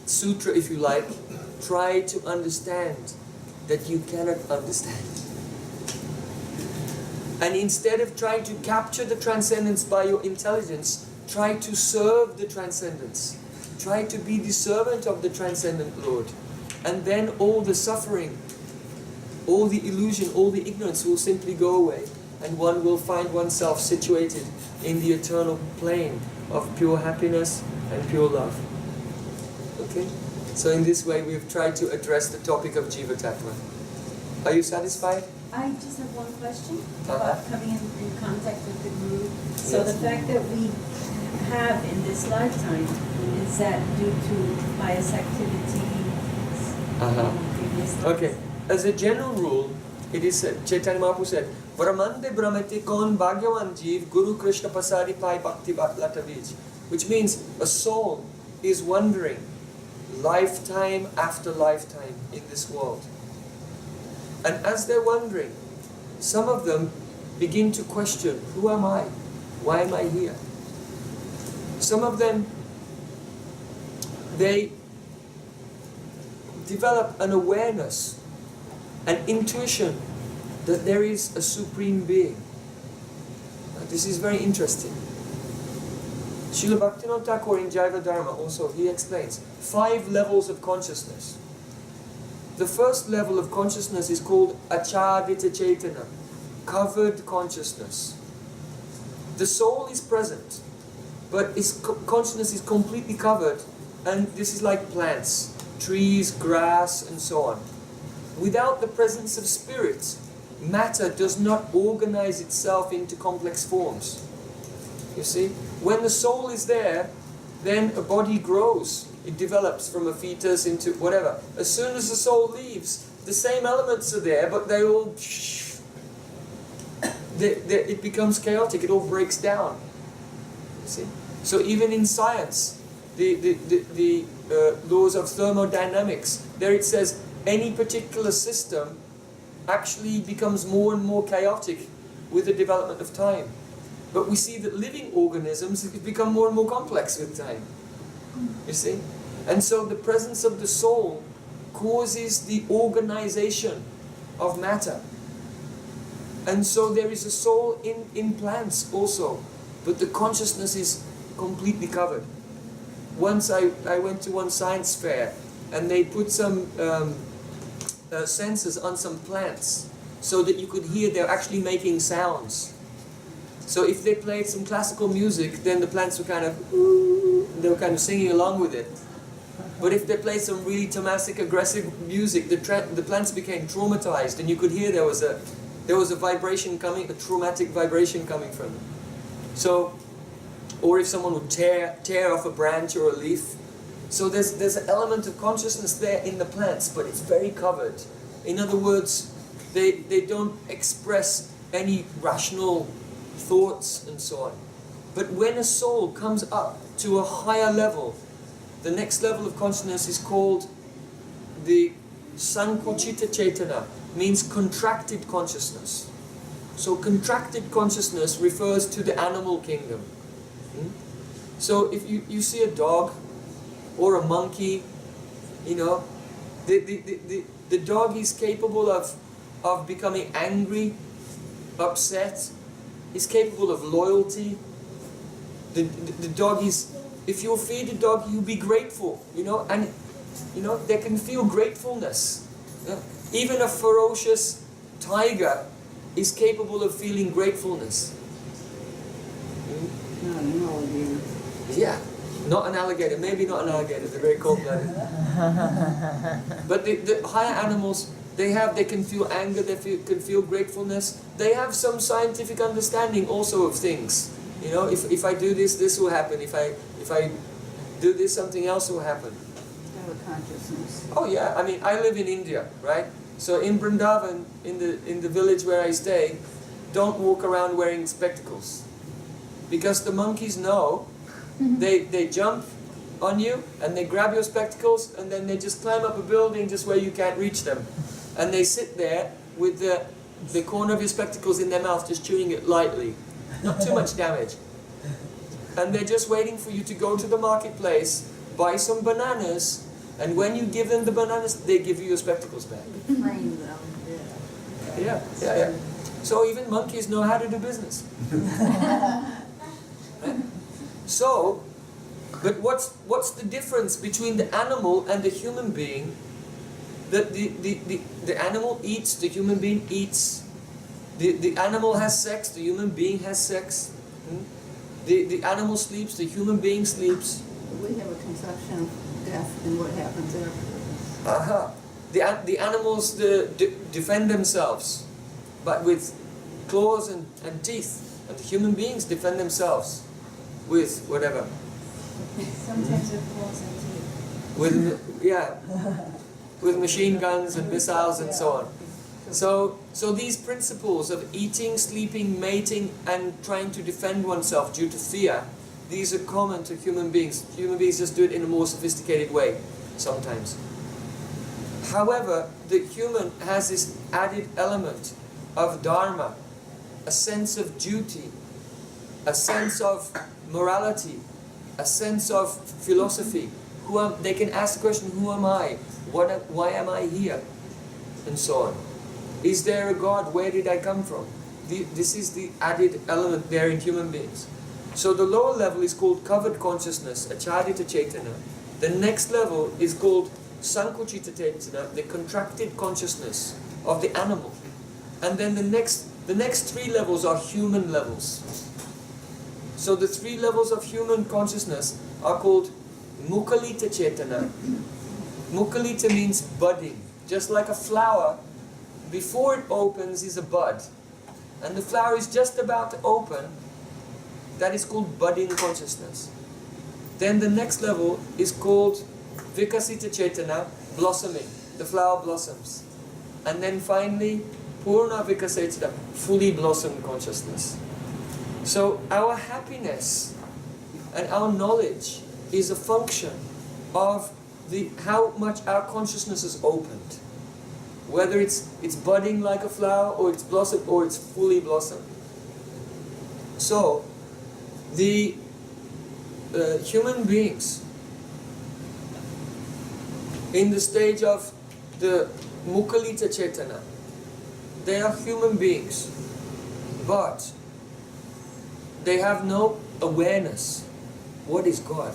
S1: sutra, if you like. Try to understand that you cannot understand. And instead of trying to capture the transcendence by your intelligence, try to serve the transcendence. Try to be the servant of the transcendent Lord. And then all the suffering, all the illusion, all the ignorance will simply go away. And one will find oneself situated in the eternal plane of pure happiness and pure love. Okay? So in this way we've tried to address the topic of Jiva Tattva. Are you satisfied?
S3: I just have one question about coming in contact with the Guru. So the fact that we have in this lifetime, is that due to pious activities?
S1: Okay. As a general rule, it is said, Chaitanya Mahaprabhu said, Varamande Brahmati kon bhagyavan jeev Guru Krishna pasari pai bhakti latavij. Which means a soul is wandering lifetime after lifetime in this world. And as they're wandering, some of them begin to question, who am I? Why am I here? Some of them, they develop an awareness, an intuition that there is a supreme being. This is very interesting. Srila Bhaktivinoda Thakur in Jiva Dharma also, he explains 5 levels of consciousness. The first level of consciousness is called Achabitena, covered consciousness. The soul is present, but its consciousness is completely covered, and this is like plants, trees, grass, and so on. Without the presence of spirit, matter does not organize itself into complex forms. You see? When the soul is there, then a body grows. It develops from a fetus into whatever. As soon as the soul leaves, the same elements are there, but they all... it becomes chaotic, it all breaks down. You see? So even in science, the laws of thermodynamics, there it says any particular system actually becomes more and more chaotic with the development of time. But we see that living organisms become more and more complex with time. You see? And so the presence of the soul causes the organization of matter. And so there is a soul in plants also, but the consciousness is completely covered. Once I went to one science fair, and they put some sensors on some plants so that you could hear they're actually making sounds. So if they played some classical music, then the plants were kind of, they were kind of singing along with it. But if they played some really tamasic, aggressive music, the plants became traumatized, and you could hear there was a vibration coming, a traumatic vibration coming from them. So, or if someone would tear off a branch or a leaf. So there's an element of consciousness there in the plants, but it's very covered. In other words, they don't express any rational thoughts and so on. But when a soul comes up to a higher level, the next level of consciousness is called the Sankuchita Chetana, means contracted consciousness. So contracted consciousness refers to the animal kingdom. So if you see a dog or a monkey, you know, the dog is capable of becoming angry, upset, is capable of loyalty. The dog is, if you feed a dog, you'll be grateful, you know, and you know, they can feel gratefulness. Yeah. Even a ferocious tiger is capable of feeling gratefulness.
S2: No,
S1: yeah, not an alligator, maybe not an alligator, they're very cold-blooded. But the higher animals, they can feel anger, can feel gratefulness. They have some scientific understanding also of things. You know, if I do this, this will happen. If I do this, something else will happen.
S2: Have a consciousness.
S1: Oh yeah, I mean, I live in India, right? So in Vrindavan, in the village where I stay, don't walk around wearing spectacles. Because the monkeys know, they jump on you and they grab your spectacles and then they just climb up a building just where you can't reach them. And they sit there with the corner of your spectacles in their mouth, just chewing it lightly. Not too much damage. And they're just waiting for you to go to the marketplace, buy some bananas, and when you give them the bananas, they give you your spectacles back.
S2: Train them.
S1: Yeah. So even monkeys know how to do business. So, but what's the difference between the animal and the human being? That the animal eats, the human being eats. The animal has sex, the human being has sex. The animal sleeps, the human being sleeps.
S2: We have a conception of death and what happens after.
S1: The animals defend themselves, but with claws and teeth. And the human beings defend themselves with whatever.
S3: Sometimes with claws and teeth.
S1: With machine guns and missiles and so on. So these principles of eating, sleeping, mating, and trying to defend oneself due to fear, these are common to human beings. Human beings just do it in a more sophisticated way, sometimes. However, the human has this added element of dharma, a sense of duty, a sense of morality, a sense of philosophy. They can ask the question, who am I? Why am I here? And so on. Is there a God? Where did I come from? This is the added element there in human beings. So the lower level is called covered consciousness, Achabitena. The next level is called Sankuchita-cetana, the contracted consciousness of the animal. And then the next 3 levels are human levels. So the 3 levels of human consciousness are called Mukhalita-cetana. Mukhalita means budding. Just like a flower, before it opens is a bud. And the flower is just about to open. That is called budding consciousness. Then the next level is called Vikasita-cetana, blossoming. The flower blossoms. And then finally, Purna Vikasita, fully blossomed consciousness. So our happiness and our knowledge is a function of how much our consciousness is opened. Whether it's budding like a flower, or it's blossomed, or it's fully blossomed. So, the human beings in the stage of the Mukhalita Cetana, they are human beings, but they have no awareness. What is God?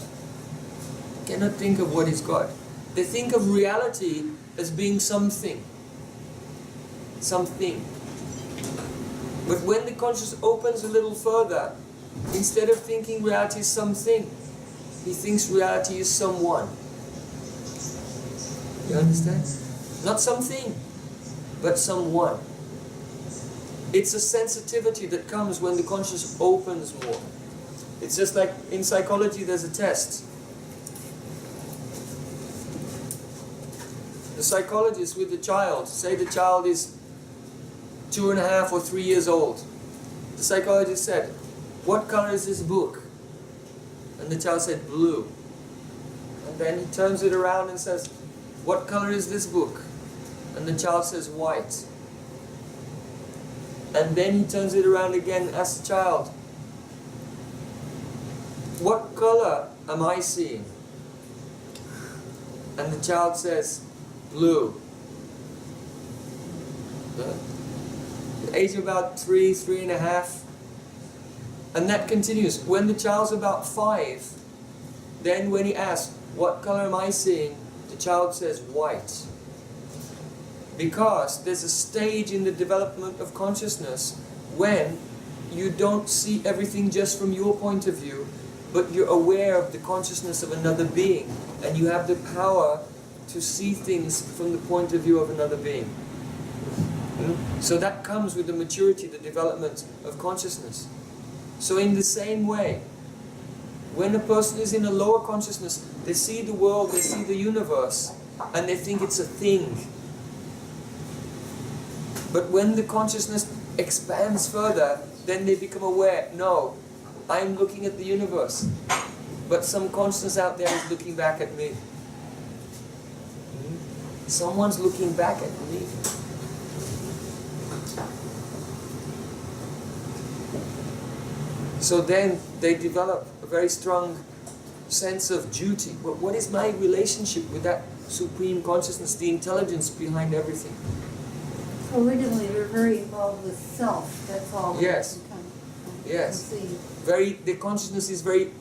S1: They cannot think of what is God. They think of reality as being something. But when the consciousness opens a little further, instead of thinking reality is something, he thinks reality is someone. You understand? Not something, but someone. It's a sensitivity that comes when the consciousness opens more. It's just like in psychology there's a test. The psychologist with the child, say the child is 2.5 or 3 years old. The psychologist said, "What color is this book?" And the child said, "Blue." And then he turns it around and says, "What color is this book?" And the child says, "White." And then he turns it around again and asks the child, "What color am I seeing?" And the child says, "Blue." The age of about 3.5. And that continues. When the child's about 5, then when he asks, "What color am I seeing?" the child says, "White." Because there's a stage in the development of consciousness when you don't see everything just from your point of view, but you're aware of the consciousness of another being, and you have the power to see things from the point of view of another being. So that comes with the maturity, the development of consciousness. So in the same way, when a person is in a lower consciousness, they see the world, they see the universe, and they think it's a thing. But when the consciousness expands further, then they become aware, no, I'm looking at the universe, but some consciousness out there is looking back at me. Someone's looking back at me. So then they develop a very strong sense of duty. What is my relationship with that supreme consciousness, the intelligence behind everything?
S4: Originally, they're very involved with self. That's all.
S1: Yes. Yes. The consciousness is very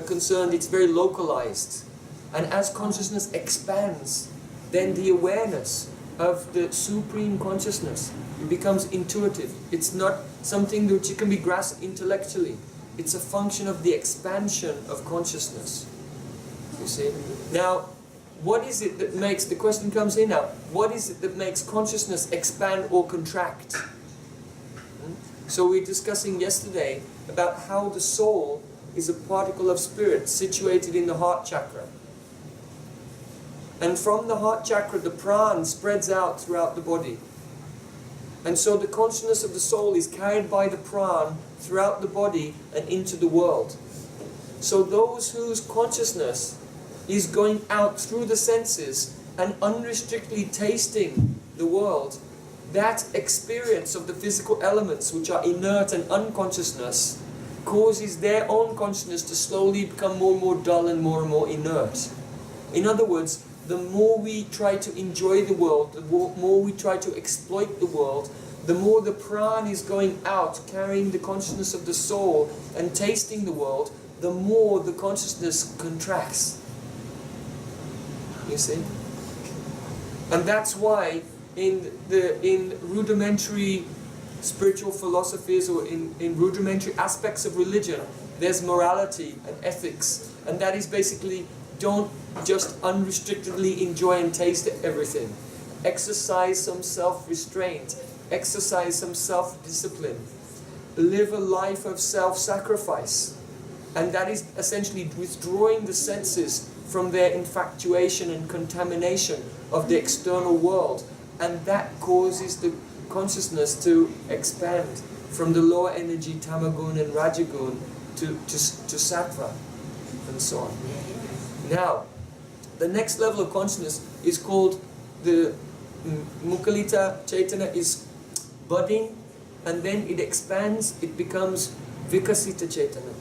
S1: concerned. It's very localized, and as consciousness expands, then the awareness of the supreme consciousness becomes intuitive. It's not something which can be grasped intellectually. It's a function of the expansion of consciousness. You see? Now, what is it that makes, the question comes in now, what is it that makes consciousness expand or contract? So we were discussing yesterday about how the soul is a particle of spirit situated in the heart chakra. And from the heart chakra, the prana spreads out throughout the body. And so the consciousness of the soul is carried by the prana throughout the body and into the world. So those whose consciousness is going out through the senses and unrestrictedly tasting the world, that experience of the physical elements, which are inert and unconsciousness, causes their own consciousness to slowly become more and more dull and more inert. In other words, the more we try to enjoy the world, the more we try to exploit the world, the more the prana is going out, carrying the consciousness of the soul and tasting the world, the more the consciousness contracts. You see? And that's why in rudimentary spiritual philosophies or in rudimentary aspects of religion, there's morality and ethics. And that is basically, don't just unrestrictedly enjoy and taste everything. Exercise some self-restraint. Exercise some self-discipline. Live a life of self-sacrifice. And that is essentially withdrawing the senses from their infatuation and contamination of the external world. And that causes the consciousness to expand from the lower energy tamagun and rajagun to sattva and so on. Now, the next level of consciousness is called the Mukhalita Chaitanya, is budding, and then it expands, it becomes Vikasita Chaitanya,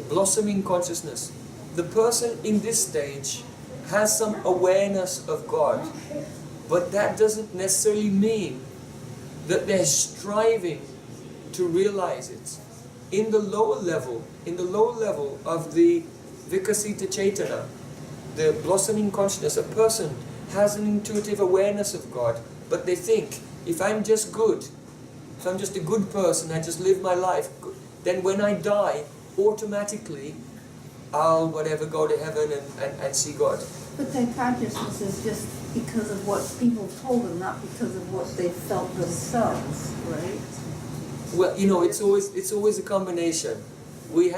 S1: blossoming consciousness. The person in this stage has some awareness of God, but that doesn't necessarily mean that they're striving to realize it. In the lower level of the Vikasita Chaitanya, the blossoming consciousness, a person has an intuitive awareness of God, but they think, if I'm just good, if I'm just a good person, I just live my life, then when I die, automatically I'll go to heaven and see God.
S4: But their consciousness is just because of what people told them, not because of what they felt themselves, right?
S1: Well, it's always a combination. We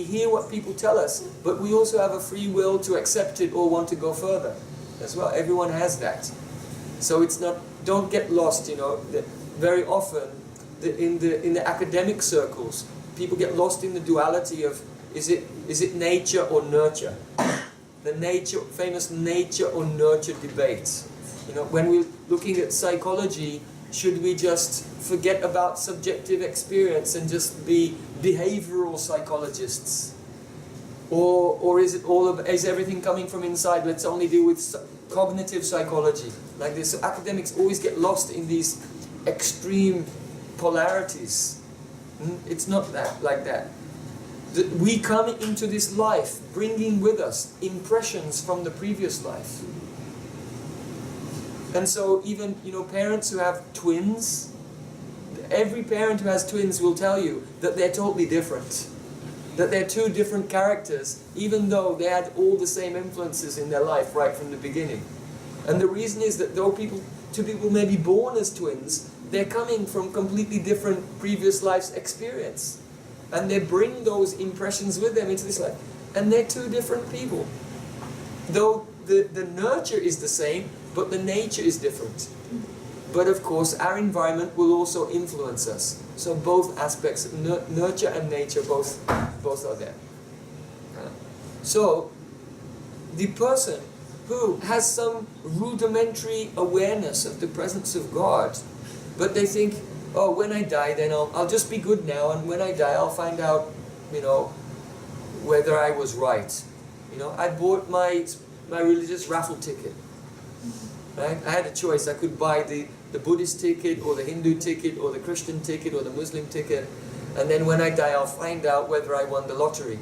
S1: hear what people tell us, but we also have a free will to accept it or want to go further as well. Everyone has that. So it's not, don't get lost, very often in the academic circles, people get lost in the duality of is it nature or nurture? The famous nature or nurture debate. When we're looking at psychology, should we just forget about subjective experience and just be behavioral psychologists? Or is everything coming from inside? Let's only deal with cognitive psychology. Like this. So academics always get lost in these extreme polarities. It's not like that. We come into this life bringing with us impressions from the previous life. And so even, parents who have twins, every parent who has twins will tell you that they're totally different. That they're two different characters, even though they had all the same influences in their life right from the beginning. And the reason is that though two people may be born as twins, they're coming from completely different previous life's experience. And they bring those impressions with them into this life. And they're two different people. Though the nurture is the same, but the nature is different. But of course, our environment will also influence us. So both aspects, nurture and nature, both are there. So, the person who has some rudimentary awareness of the presence of God, but they think, oh, when I die, then I'll just be good now, and when I die, I'll find out, whether I was right. I bought my religious raffle ticket. Right? I had a choice. I could buy the Buddhist ticket, or the Hindu ticket, or the Christian ticket, or the Muslim ticket, and then when I die, I'll find out whether I won the lottery.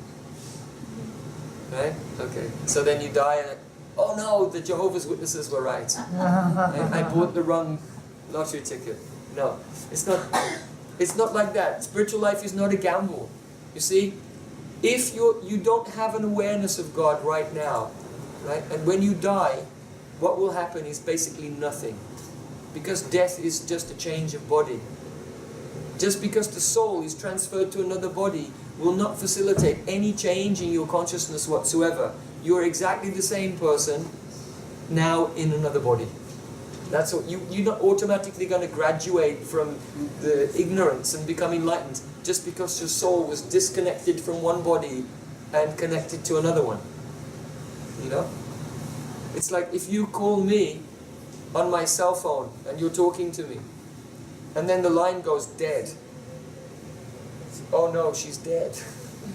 S1: Right? Okay. So then you die, and oh no, the Jehovah's Witnesses were right. I bought the wrong lottery ticket. No, it's not like that. Spiritual life is not a gamble. You see, if you don't have an awareness of God right now, right, and when you die, what will happen is basically nothing. Because death is just a change of body. Just because the soul is transferred to another body will not facilitate any change in your consciousness whatsoever. You're exactly the same person now in another body. That's what you're not automatically going to graduate from the ignorance and become enlightened just because your soul was disconnected from one body and connected to another one. It's like if you call me on my cell phone and you're talking to me, and then the line goes dead. Oh no, she's dead.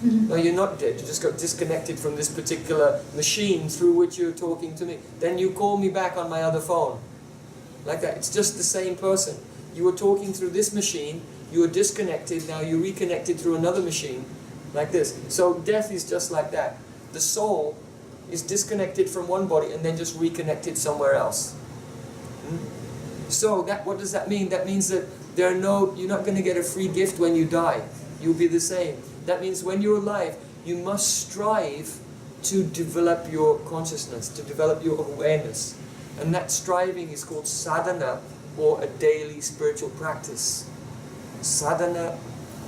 S1: No, you're not dead. You just got disconnected from this particular machine through which you're talking to me. Then you call me back on my other phone. Like that. It's just the same person. You were talking through this machine, you were disconnected, now you reconnected through another machine. Like this. So death is just like that. The soul is disconnected from one body and then just reconnected somewhere else. So what does that mean? That means that you're not going to get a free gift when you die. You'll be the same. That means when you're alive, you must strive to develop your consciousness, to develop your awareness. And that striving is called sadhana, or a daily spiritual practice. Sadhana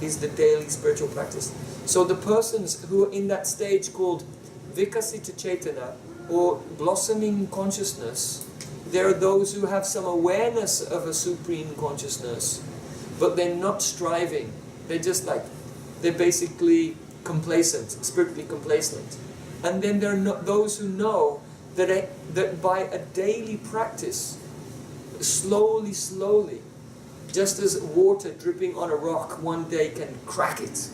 S1: is the daily spiritual practice. So the persons who are in that stage called vikasita cetana, or blossoming consciousness, there are those who have some awareness of a supreme consciousness, but they're not striving. They're just they're basically complacent, spiritually complacent. And then there are those who know that by a daily practice, slowly, just as water dripping on a rock one day can crack it.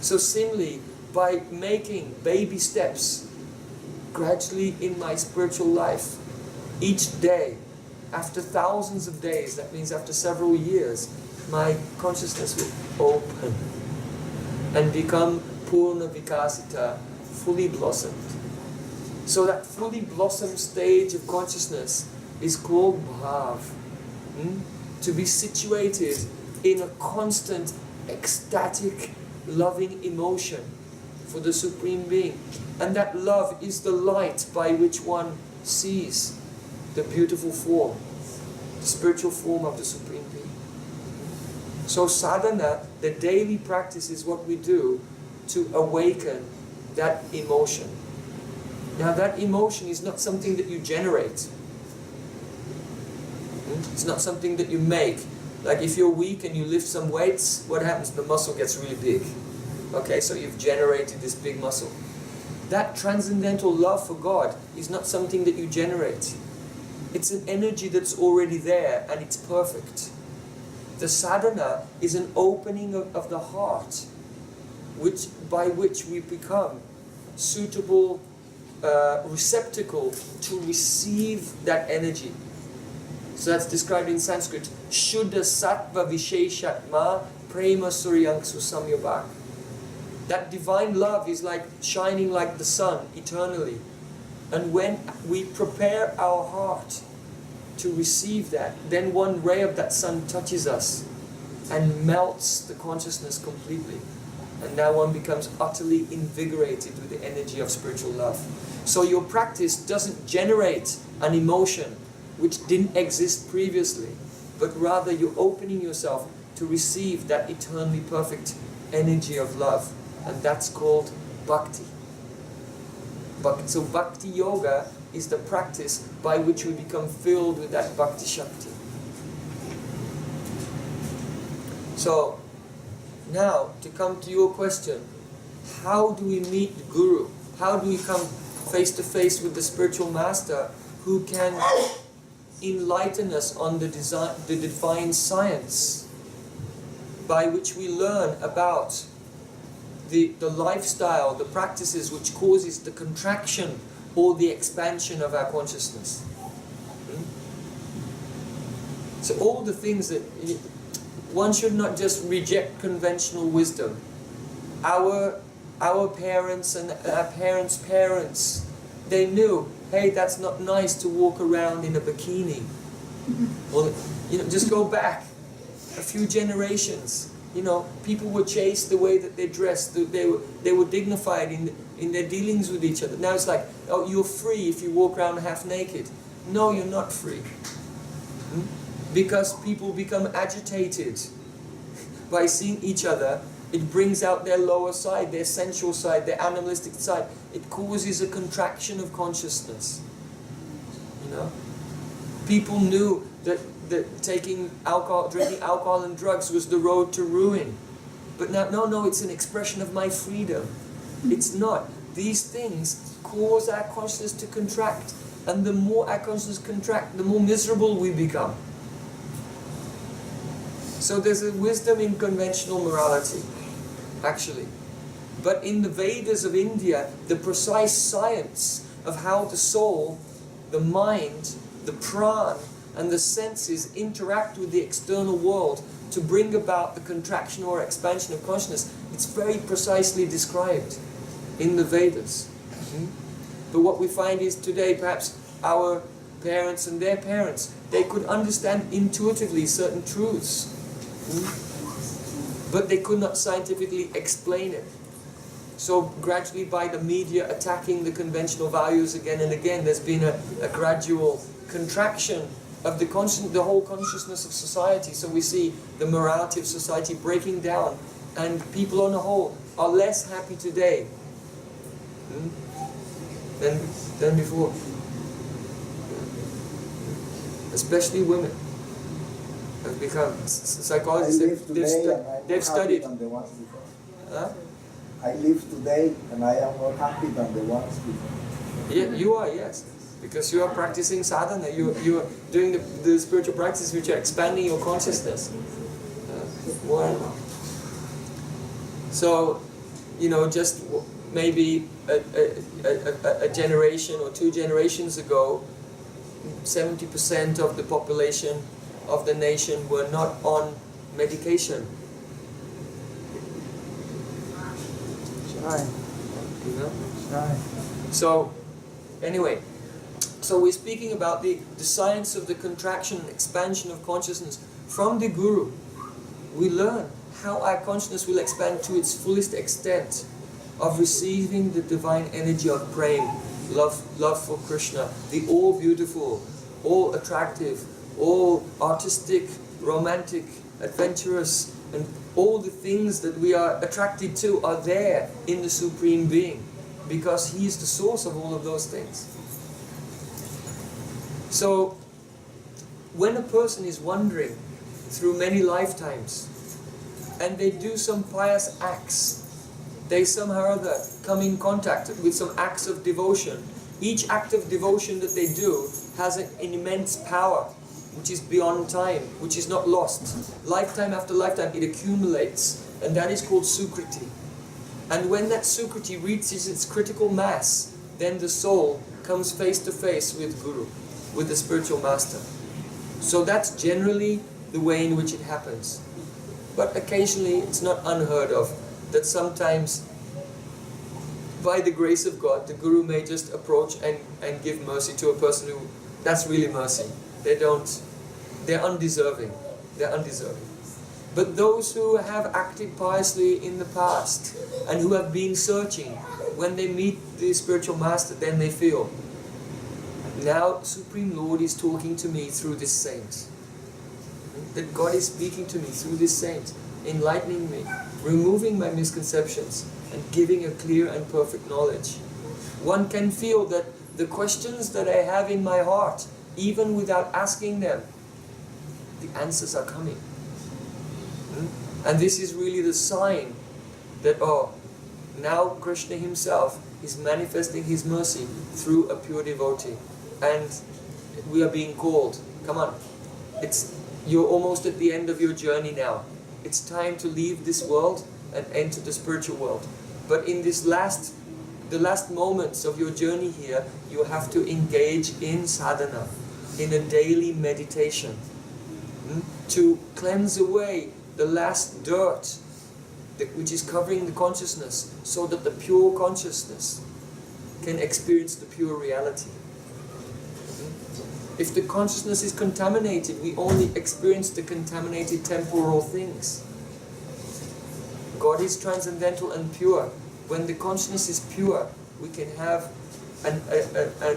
S1: So similarly, by making baby steps gradually in my spiritual life, each day, after thousands of days, that means after several years, my consciousness will open and become purna vikasita, fully blossomed. So that fully blossomed stage of consciousness is called bhava. To be situated in a constant, ecstatic, loving emotion for the Supreme Being. And that love is the light by which one sees the beautiful form, the spiritual form of the Supreme Being. So sadhana, the daily practice, is what we do to awaken that emotion. Now that emotion is not something that you generate. It's not something that you make. Like if you're weak and you lift some weights, what happens? The muscle gets really big. Okay, so you've generated this big muscle. That transcendental love for God is not something that you generate. It's an energy that's already there and it's perfect. The sadhana is an opening of the heart, by which we become suitable receptacle to receive that energy. So that's described in Sanskrit. Shuddha sattva visheshatma prema suryang susamyabhak. That divine love is like shining like the sun eternally. And when we prepare our heart to receive that, then one ray of that sun touches us and melts the consciousness completely. And now one becomes utterly invigorated with the energy of spiritual love. So your practice doesn't generate an emotion which didn't exist previously, but rather you're opening yourself to receive that eternally perfect energy of love. And that's called bhakti. So Bhakti Yoga is the practice by which we become filled with that Bhakti Shakti. So, now to come to your question, how do we meet the Guru? How do we come face to face with the spiritual master who can enlighten us on the divine science by which we learn about the lifestyle, the practices which causes the contraction or the expansion of our consciousness. So all the things that one should not just reject conventional wisdom. Our parents and our parents' parents, they knew, hey, that's not nice to walk around in a bikini. Well, just go back a few generations. People were chaste the way that they dressed. They were dignified in their dealings with each other. Now it's like, oh, you're free if you walk around half naked. No, you're not free. Because people become agitated by seeing each other. It brings out their lower side, their sensual side, their animalistic side. It causes a contraction of consciousness. People knew that drinking alcohol and drugs was the road to ruin. But now, no, it's an expression of my freedom. It's not. These things cause our consciousness to contract. And the more our consciousness contracts, the more miserable we become. So there's a wisdom in conventional morality, actually. But in the Vedas of India, the precise science of how the soul, the mind, the prana, and the senses interact with the external world to bring about the contraction or expansion of consciousness, it's very precisely described in the Vedas. But what we find is today, perhaps our parents and their parents, they could understand intuitively certain truths, but they could not scientifically explain it. So gradually, by the media attacking the conventional values again and again, there's been a gradual contraction of the whole consciousness of society. So we see the morality of society breaking down, and people on the whole are less happy today than before. Especially women have become psychologists. They've studied. Huh?
S5: I live today and I am more happy than the ones before.
S1: Yeah, you are, yes. Because you are practicing sadhana, you are doing the spiritual practices which are expanding your consciousness more and more. So, just maybe a generation or 2 generations ago, 70% of the population of the nation were not on medication. So, anyway, so we're speaking about the science of the contraction and expansion of consciousness. From the Guru, we learn how our consciousness will expand to its fullest extent of receiving the divine energy of prem, love for Krishna, the all-beautiful, all-attractive, all-artistic, romantic, adventurous, and all the things that we are attracted to are there in the Supreme Being, because He is the source of all of those things. So, when a person is wandering through many lifetimes, and they do some pious acts, they somehow or other come in contact with some acts of devotion. Each act of devotion that they do has an immense power, which is beyond time, which is not lost. Lifetime after lifetime it accumulates, and that is called sukriti. And when that sukriti reaches its critical mass, then the soul comes face to face with Guru, with the spiritual master. So that's generally the way in which it happens. But occasionally it's not unheard of that sometimes, by the grace of God, the Guru may just approach and give mercy to a person who, that's really mercy. They're undeserving. They're undeserving. But those who have acted piously in the past and who have been searching, when they meet the spiritual master, then they feel, now Supreme Lord is talking to me through this saint. That God is speaking to me through this saint, enlightening me, removing my misconceptions, and giving a clear and perfect knowledge. One can feel that the questions that I have in my heart, even without asking them, the answers are coming. And this is really the sign that, now Krishna himself is manifesting his mercy through a pure devotee. And we are being called, come on, you're almost at the end of your journey now. It's time to leave this world and enter the spiritual world. But in the last moments of your journey here, you have to engage in sadhana, in a daily meditation, to cleanse away the last dirt which is covering the consciousness, so that the pure consciousness can experience the pure reality. If the consciousness is contaminated, we only experience the contaminated temporal things. God is transcendental and pure. When the consciousness is pure, we can have an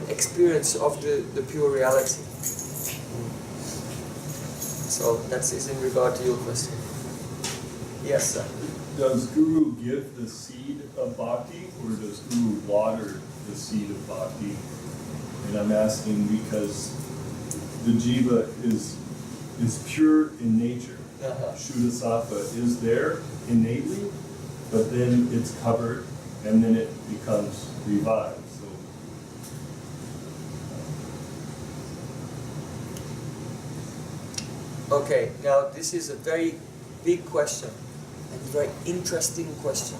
S1: experience of the pure reality. So that is in regard to your question. Yes, sir.
S6: Does Guru give the seed of bhakti, or does Guru water the seed of bhakti? And I'm asking because the jiva is pure in nature. Shuddha sattva is there innately, but then it's covered and then it becomes revived. So
S1: Okay, now this is a very big question and very interesting question.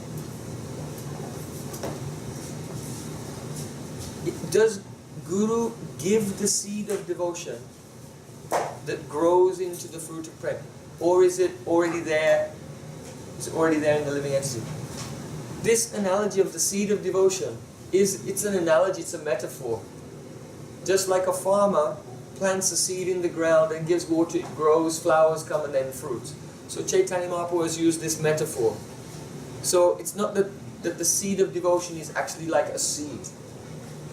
S1: Does Guru give the seed of devotion that grows into the fruit of Prem? Or is it already there? Is it already there in the living entity? This analogy of the seed of devotion it's an analogy, it's a metaphor. Just like a farmer plants a seed in the ground and gives water, it grows, flowers come, and then fruit. So Chaitanya Mahaprabhu has used this metaphor. So it's not that the seed of devotion is actually like a seed,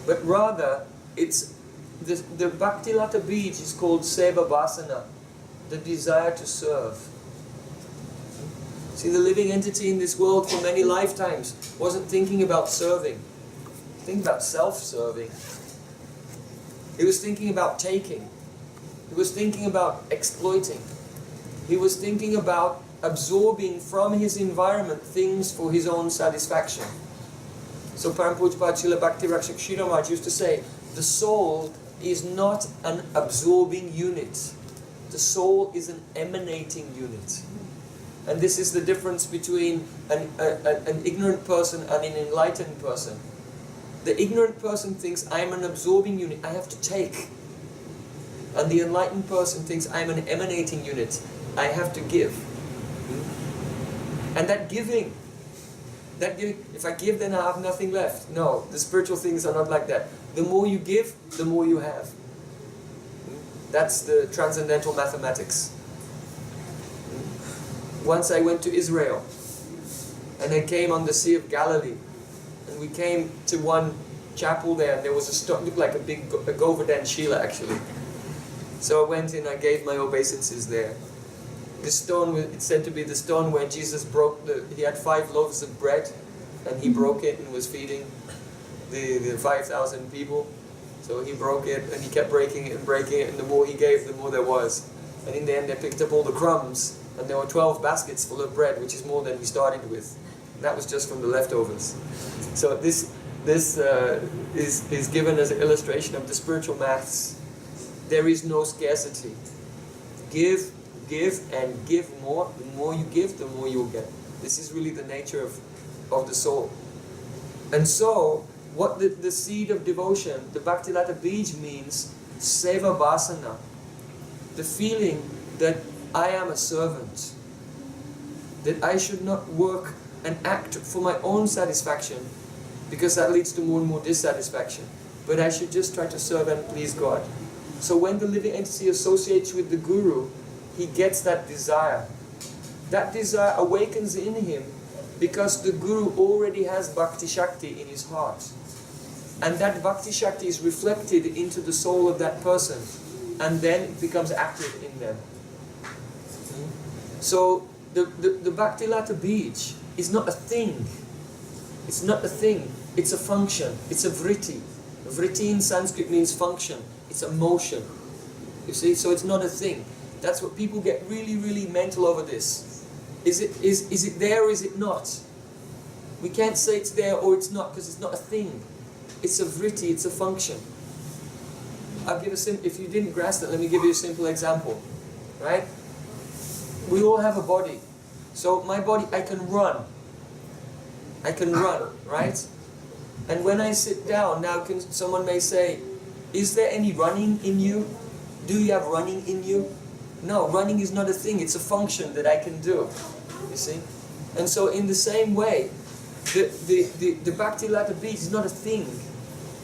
S1: but rather it's the Bhakti Lata Bij is called Seva Vasana, the desire to serve. See, the living entity in this world for many lifetimes wasn't thinking about serving, thinking about self-serving. He was thinking about taking. He was thinking about exploiting. He was thinking about absorbing from his environment things for his own satisfaction. So Param Pujapad Srila Bhakti Rakshak Shiromaj used to say, the soul is not an absorbing unit. The soul is an emanating unit. And this is the difference between an ignorant person and an enlightened person. The ignorant person thinks, I'm an absorbing unit, I have to take. And the enlightened person thinks, I'm an emanating unit, I have to give. And that giving, if I give, then I have nothing left. No, the spiritual things are not like that. The more you give, the more you have. That's the transcendental mathematics. Once I went to Israel, and I came on the Sea of Galilee, and we came to one chapel there, and there was a stone, looked like a Govardhan Shila actually. So I went in, I gave my obeisances there. This stone, it's said to be the stone where Jesus he had 5 loaves of bread, and he broke it and was feeding the 5,000 people. So he broke it, and he kept breaking it, and the more he gave, the more there was. And in the end, they picked up all the crumbs, and there were 12 baskets full of bread, which is more than he started with. And that was just from the leftovers. So this is given as an illustration of the spiritual maths. There is no scarcity. Give, and give more. The more you give, the more you'll get. This is really the nature of the soul. And so, what the seed of devotion, the Bhakti Lata Bij means, Seva Vasana. The feeling that I am a servant. That I should not work and act for my own satisfaction, because that leads to more and more dissatisfaction. But I should just try to serve and please God. So when the living entity associates with the Guru, he gets that desire. That desire awakens in him because the Guru already has Bhakti-shakti in his heart. And that Bhakti-shakti is reflected into the soul of that person, and then it becomes active in them. So the Bhakti Lata Bij is not a thing. It's not a thing. It's a function. It's a vritti. Vritti in Sanskrit means function. It's a motion. You see, so it's not a thing. That's what people get really, really mental over this. Is it there or is it not? We can't say it's there or it's not because it's not a thing. It's a vritti, it's a function. If you didn't grasp that, let me give you a simple example. Right? We all have a body. So my body, I can run. I can run, right? And when I sit down, now someone may say, is there any running in you? Do you have running in you? No, running is not a thing, it's a function that I can do. You see? And so in the same way, the Bhakti Lata Bij is not a thing.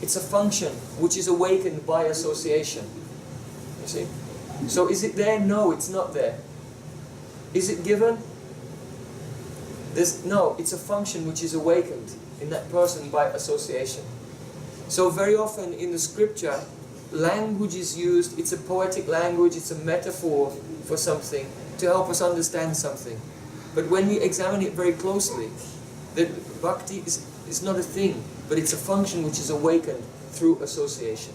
S1: It's a function which is awakened by association. You see? So is it there? No, it's not there. Is it given? No, it's a function which is awakened in that person by association. So very often in the scripture, language is used, it's a poetic language, it's a metaphor for something to help us understand something. But when we examine it very closely, that bhakti is not a thing, but it's a function which is awakened through association.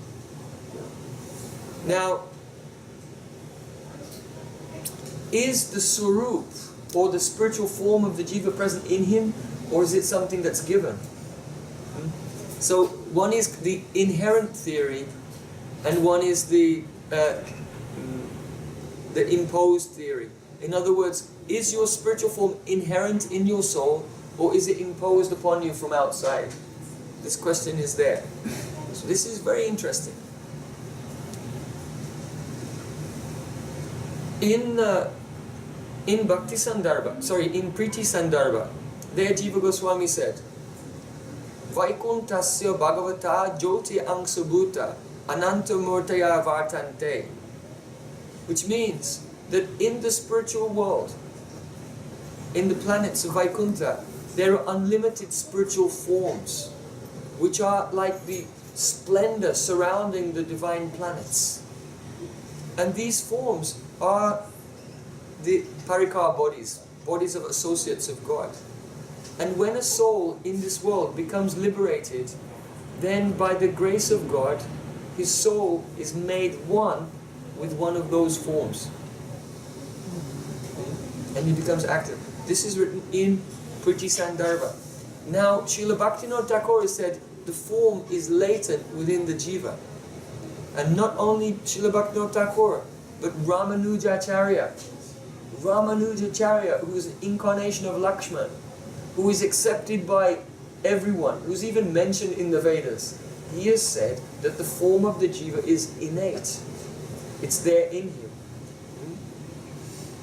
S1: Now, is the swarup or the spiritual form of the jiva present in him, or is it something that's given? So one is the inherent theory, and one is the the imposed theory. In other words, is your spiritual form inherent in your soul, or is it imposed upon you from outside? This question is there. So this is very interesting. In Bhakti-sandarbha, in Priti-sandarbha, there Jiva Goswami said, Vaikuntasya Bhagavata Jyoti Angsubhuta Ananta Murtaya Vartante, which means that in the spiritual world, in the planets of Vaikuntha, there are unlimited spiritual forms, which are like the splendor surrounding the divine planets. And these forms are the parikar bodies, bodies of associates of God. And when a soul in this world becomes liberated, then by the grace of God, his soul is made one with one of those forms. And he becomes active. This is written in Priti-sandarbha. Now, Srila Bhaktivinoda Thakur said the form is latent within the jiva. And not only Srila Bhaktivinoda Thakur, but Ramanujacharya, who is an incarnation of Lakshman, who is accepted by everyone, who's even mentioned in the Vedas. He has said that the form of the jiva is innate. It's there in him.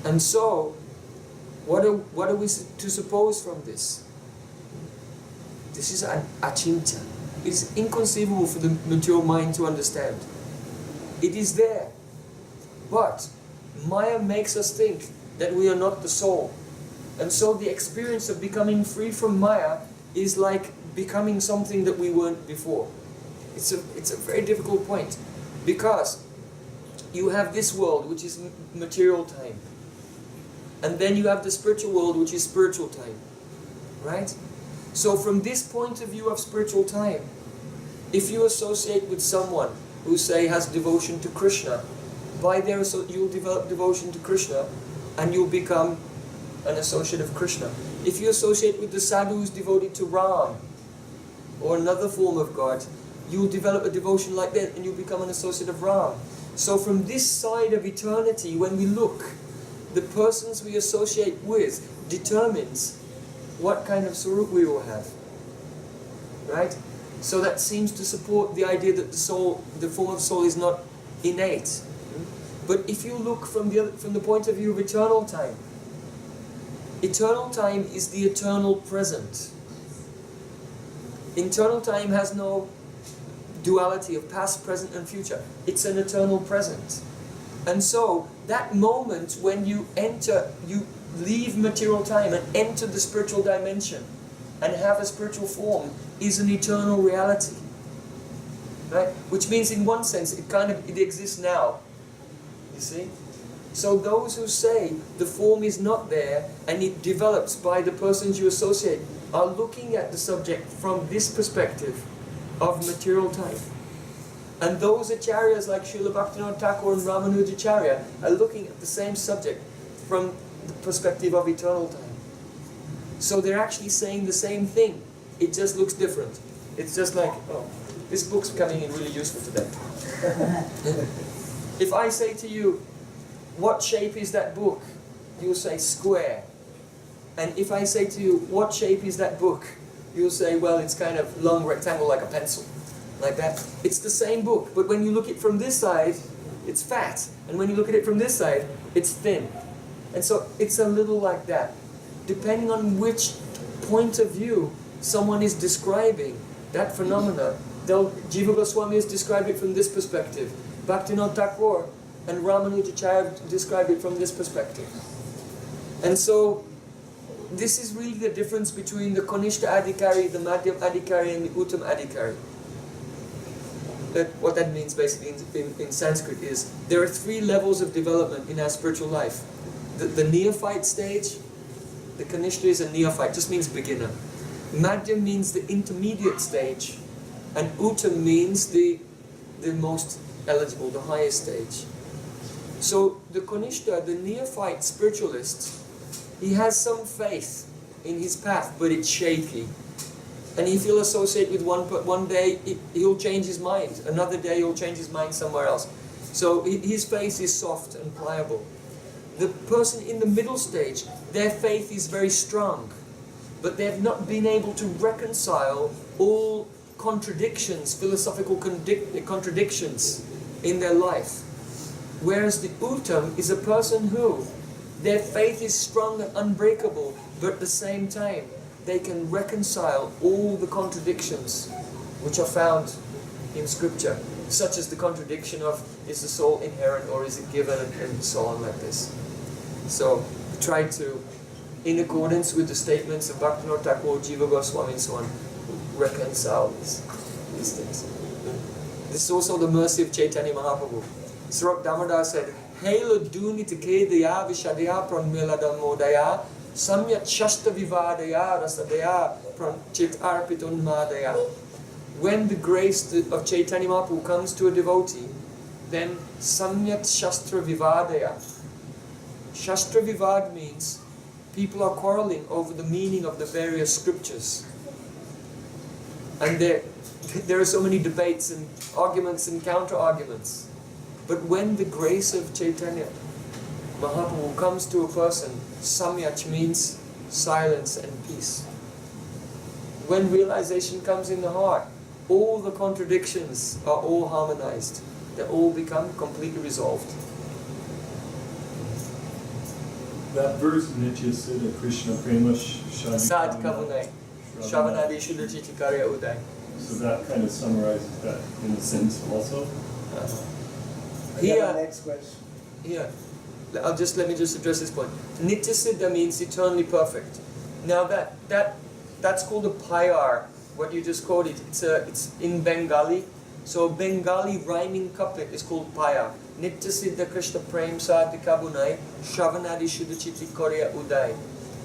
S1: And so, what are we to suppose from this? This is an achintya. It is inconceivable for the mature mind to understand. It is there. But Maya makes us think that we are not the soul. And so the experience of becoming free from Maya is like becoming something that we weren't before. It's a very difficult point. Because you have this world, which is material time. And then you have the spiritual world, which is spiritual time. Right? So from this point of view of spiritual time, if you associate with someone who, say, has devotion to Krishna, you'll develop devotion to Krishna and you'll become an associate of Krishna. If you associate with the sadhu who's devoted to Ram or another form of God, you'll develop a devotion like that and you'll become an associate of Ram. So from this side of eternity, when we look, the persons we associate with determines what kind of swarup we will have. Right? So that seems to support the idea that the soul, the form of soul, is not innate. But if you look from the point of view of eternal time is the eternal present. Eternal time has no duality of past, present and future. It's an eternal present. And so, that moment when you leave material time and enter the spiritual dimension and have a spiritual form is an eternal reality. Right? Which means in one sense it exists now. You see? So those who say the form is not there and it develops by the persons you associate are looking at the subject from this perspective of material time. And those acharyas like Srila Bhaktivinoda Thakur and Ramanujacharya are looking at the same subject from the perspective of eternal time. So they're actually saying the same thing. It just looks different. It's just like, oh, this book's coming in really useful today. If I say to you, what shape is that book? You'll say square. And if I say to you, what shape is that book? You'll say, well, it's kind of long rectangle like a pencil. Like that. It's the same book, but when you look at it from this side, it's fat. And when you look at it from this side, it's thin. And so it's a little like that. Depending on which point of view someone is describing that phenomena, Jiva Goswami has described it from this perspective. Bhaktivinoda Thakur and Ramanujacharya described it from this perspective. And so, this is really the difference between the Kanishta Adhikari, the Madhyam Adhikari and the Uttam Adhikari. What that means basically in Sanskrit is, there are 3 levels of development in our spiritual life. The Neophyte stage, the Kanishta is a neophyte, just means beginner. Madhyam means the intermediate stage, and Uttam means the most eligible, the highest stage. So the Kanishta, the neophyte spiritualist, he has some faith in his path, but it's shaky. And if he'll associate with one day, he'll change his mind. Another day, he'll change his mind somewhere else. So his faith is soft and pliable. The person in the middle stage, their faith is very strong, but they've not been able to reconcile all contradictions, philosophical contradictions in their life. Whereas the Uttam is a person who, their faith is strong and unbreakable, but at the same time, they can reconcile all the contradictions which are found in scripture, such as the contradiction of, is the soul inherent or is it given, and so on like this. So, try to, in accordance with the statements of Bhaktivinoda Thakur, Jiva Goswami and so on, reconcile these things. This is also the mercy of Chaitanya Mahaprabhu. Sri Damodar said, Haila dunita kedaya vishadaya pranmilada modaya samyat shasta vivadaya rasadaya pranchit arpitun madaya. When the grace of Chaitanya Mahaprabhu comes to a devotee, then samyat shastra vivadaya. Shastra vivad means people are quarreling over the meaning of the various scriptures. And there are so many debates and arguments and counter-arguments. But when the grace of Chaitanya Mahaprabhu comes to a person, samyach means silence and peace. When realization comes in the heart, all the contradictions are all harmonized. They all become completely resolved.
S6: That verse, Nitya Siddha Krishna Prema Shadi
S1: Sad kavunai, shavanadi shuddhachiti karya uday.
S6: So that kind of summarizes that in a sense also.
S1: Here,
S5: Next question.
S1: here, let me just address this point. Nitya Siddha means eternally perfect. Now that's called a pyar. What you just called it. It's in Bengali. So Bengali rhyming couplet is called pyar. Nitya Siddha Krishna Prem Prayojan Prabhu Shravanadi Shuddhachiti Korya Uday.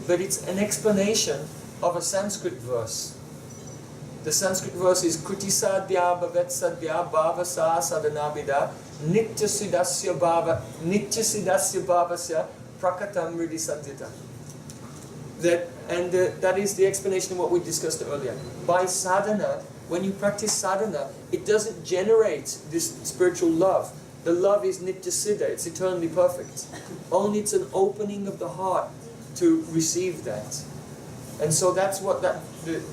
S1: But it's an explanation of a Sanskrit verse. The Sanskrit verse is Kruti Sadhya Bhavet Sadhya Bhava Sa Sadanabhida Nitya Siddhasya Bhavasya Prakatam Ridi Sadhita. That is the explanation of what we discussed earlier. By sadhana, when you practice sadhana, it doesn't generate this spiritual love. The love is nitya siddha, it's eternally perfect. Only it's an opening of the heart to receive that. And so that's what the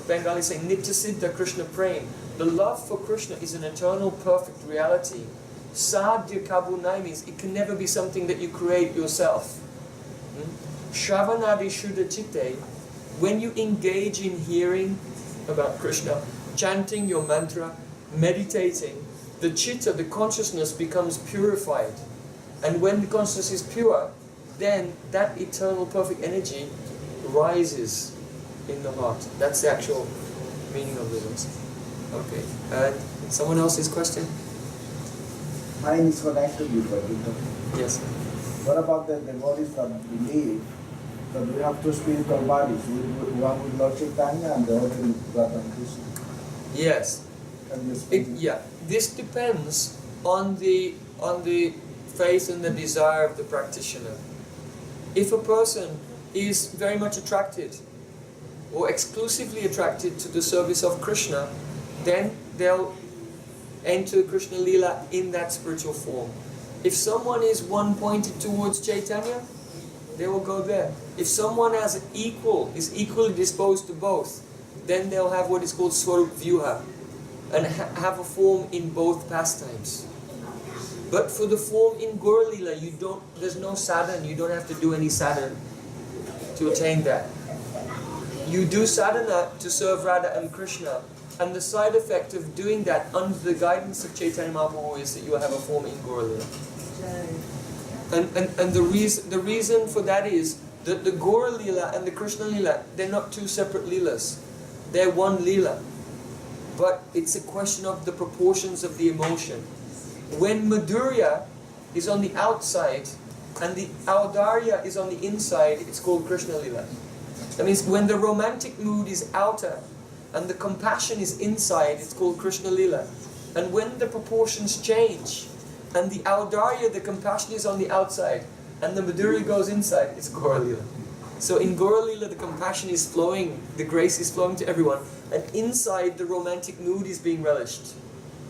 S1: Bengali is saying, nitya siddha Krishna prem. The love for Krishna is an eternal perfect reality. Sadhya kabunai means it can never be something that you create yourself. Shravanadi shuddha chitte, when you engage in hearing about Krishna, chanting your mantra, meditating, the chitta, the consciousness becomes purified. And when the consciousness is pure, then that eternal perfect energy rises in the heart. That's the actual meaning of the verse. Okay. And someone else's question?
S5: Mine is connected with what you
S1: Yes.
S5: What about the devotees that believe that we have two spiritual bodies, one with Lord Chaitanya and the other with Radha and Krishna?
S1: Yes.
S5: Can you explain?
S1: This depends on the faith and the desire of the practitioner. If a person is very much attracted or exclusively attracted to the service of Krishna, then they'll enter Krishna Lila in that spiritual form. If someone is one pointed towards Chaitanya, they will go there. If someone is equally disposed to both, then they'll have what is called Swarup Vyuha and have a form in both pastimes. But for the form in Gaura Lila, there's no sadhana, you don't have to do any sadhana to attain that. You do sadhana to serve Radha and Krishna, and the side effect of doing that under the guidance of Chaitanya Mahaprabhu is that you will have a form in Gaura Lila. And the reason for that is that the Gaura Lila and the Krishna Lila, they're not two separate Leelas. They're one Lila. But it's a question of the proportions of the emotion. When Madhurya is on the outside and the Audarya is on the inside, it's called Krishna Lila. That means when the romantic mood is outer and the compassion is inside, it's called Krishna Lila. And when the proportions change and the Audarya, the compassion is on the outside and the Madhurya goes inside, it's Gaura Lila. So in Gaura Lila, the compassion is flowing, the grace is flowing to everyone, and inside the romantic mood is being relished.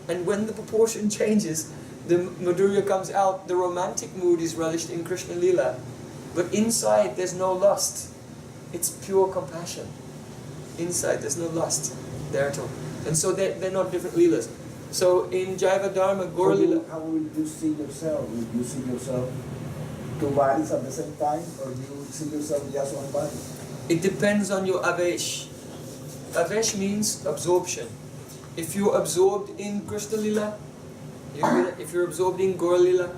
S1: And when the proportion changes, the Madhurya comes out, the romantic mood is relished in Krishna Lila, But inside there's no lust. It's pure compassion. Inside there's no lust there at all. And so they're not different leelas. So in Jiva Dharma, Gaur Leela,
S5: How will you see yourself? Will you see yourself two bodies at the same time, or do you see yourself just one body?
S1: it depends on your avesh. Avesh means absorption. If you're absorbed in Krishna Lila, if you're absorbed in Gaur Lila,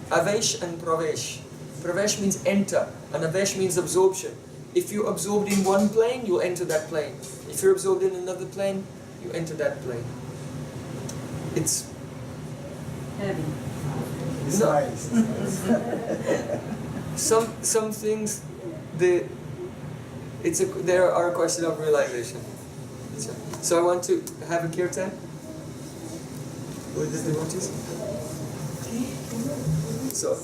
S1: avesh and pravesh. Pravesh means enter, and avesh means absorption. If you're absorbed in one plane, you'll enter that plane. If you're absorbed in another plane, you enter that plane. It's
S3: Heavy.
S5: It's
S1: No.
S5: nice.
S1: some things there are a question of realization. So I want to have a kirtan with the devotees. So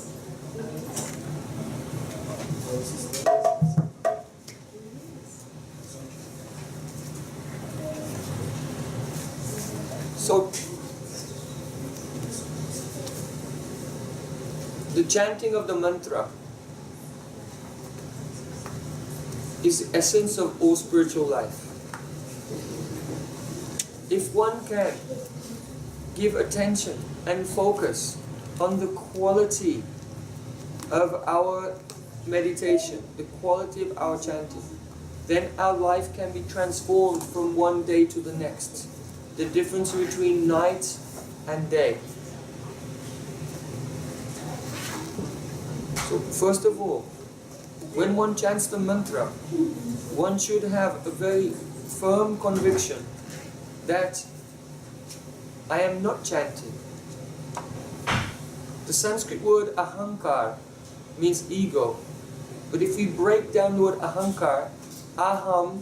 S1: the chanting of the mantra is the essence of all spiritual life. If one can give attention and focus on the quality of our meditation, the quality of our chanting, then our life can be transformed from one day to the next. The difference between night and day. So first of all, when one chants the mantra, one should have a very firm conviction that I am not chanting. The Sanskrit word ahankar means ego. But if we break down the word ahankar, aham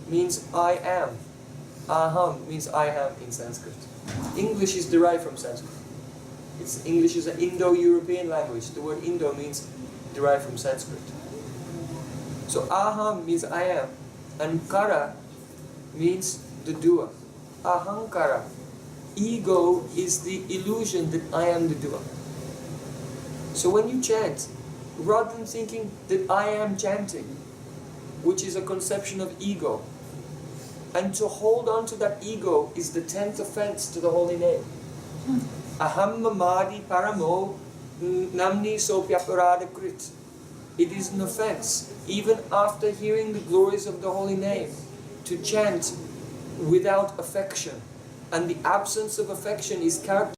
S1: means I am. Aham means I am in Sanskrit. English is derived from Sanskrit. English is an Indo-European language. The word Indo means derived from Sanskrit. So aham means I am, and kara means the doer. Ahankara. Ego is the illusion that I am the doer. So when you chant, rather than thinking that I am chanting, which is a conception of ego, and to hold on to that ego is the 10th offense to the holy name. Aham mamadi paramo namni sopyaparada krit. It is an offense, even after hearing the glories of the holy name, to chant without affection. And the absence of affection is characterized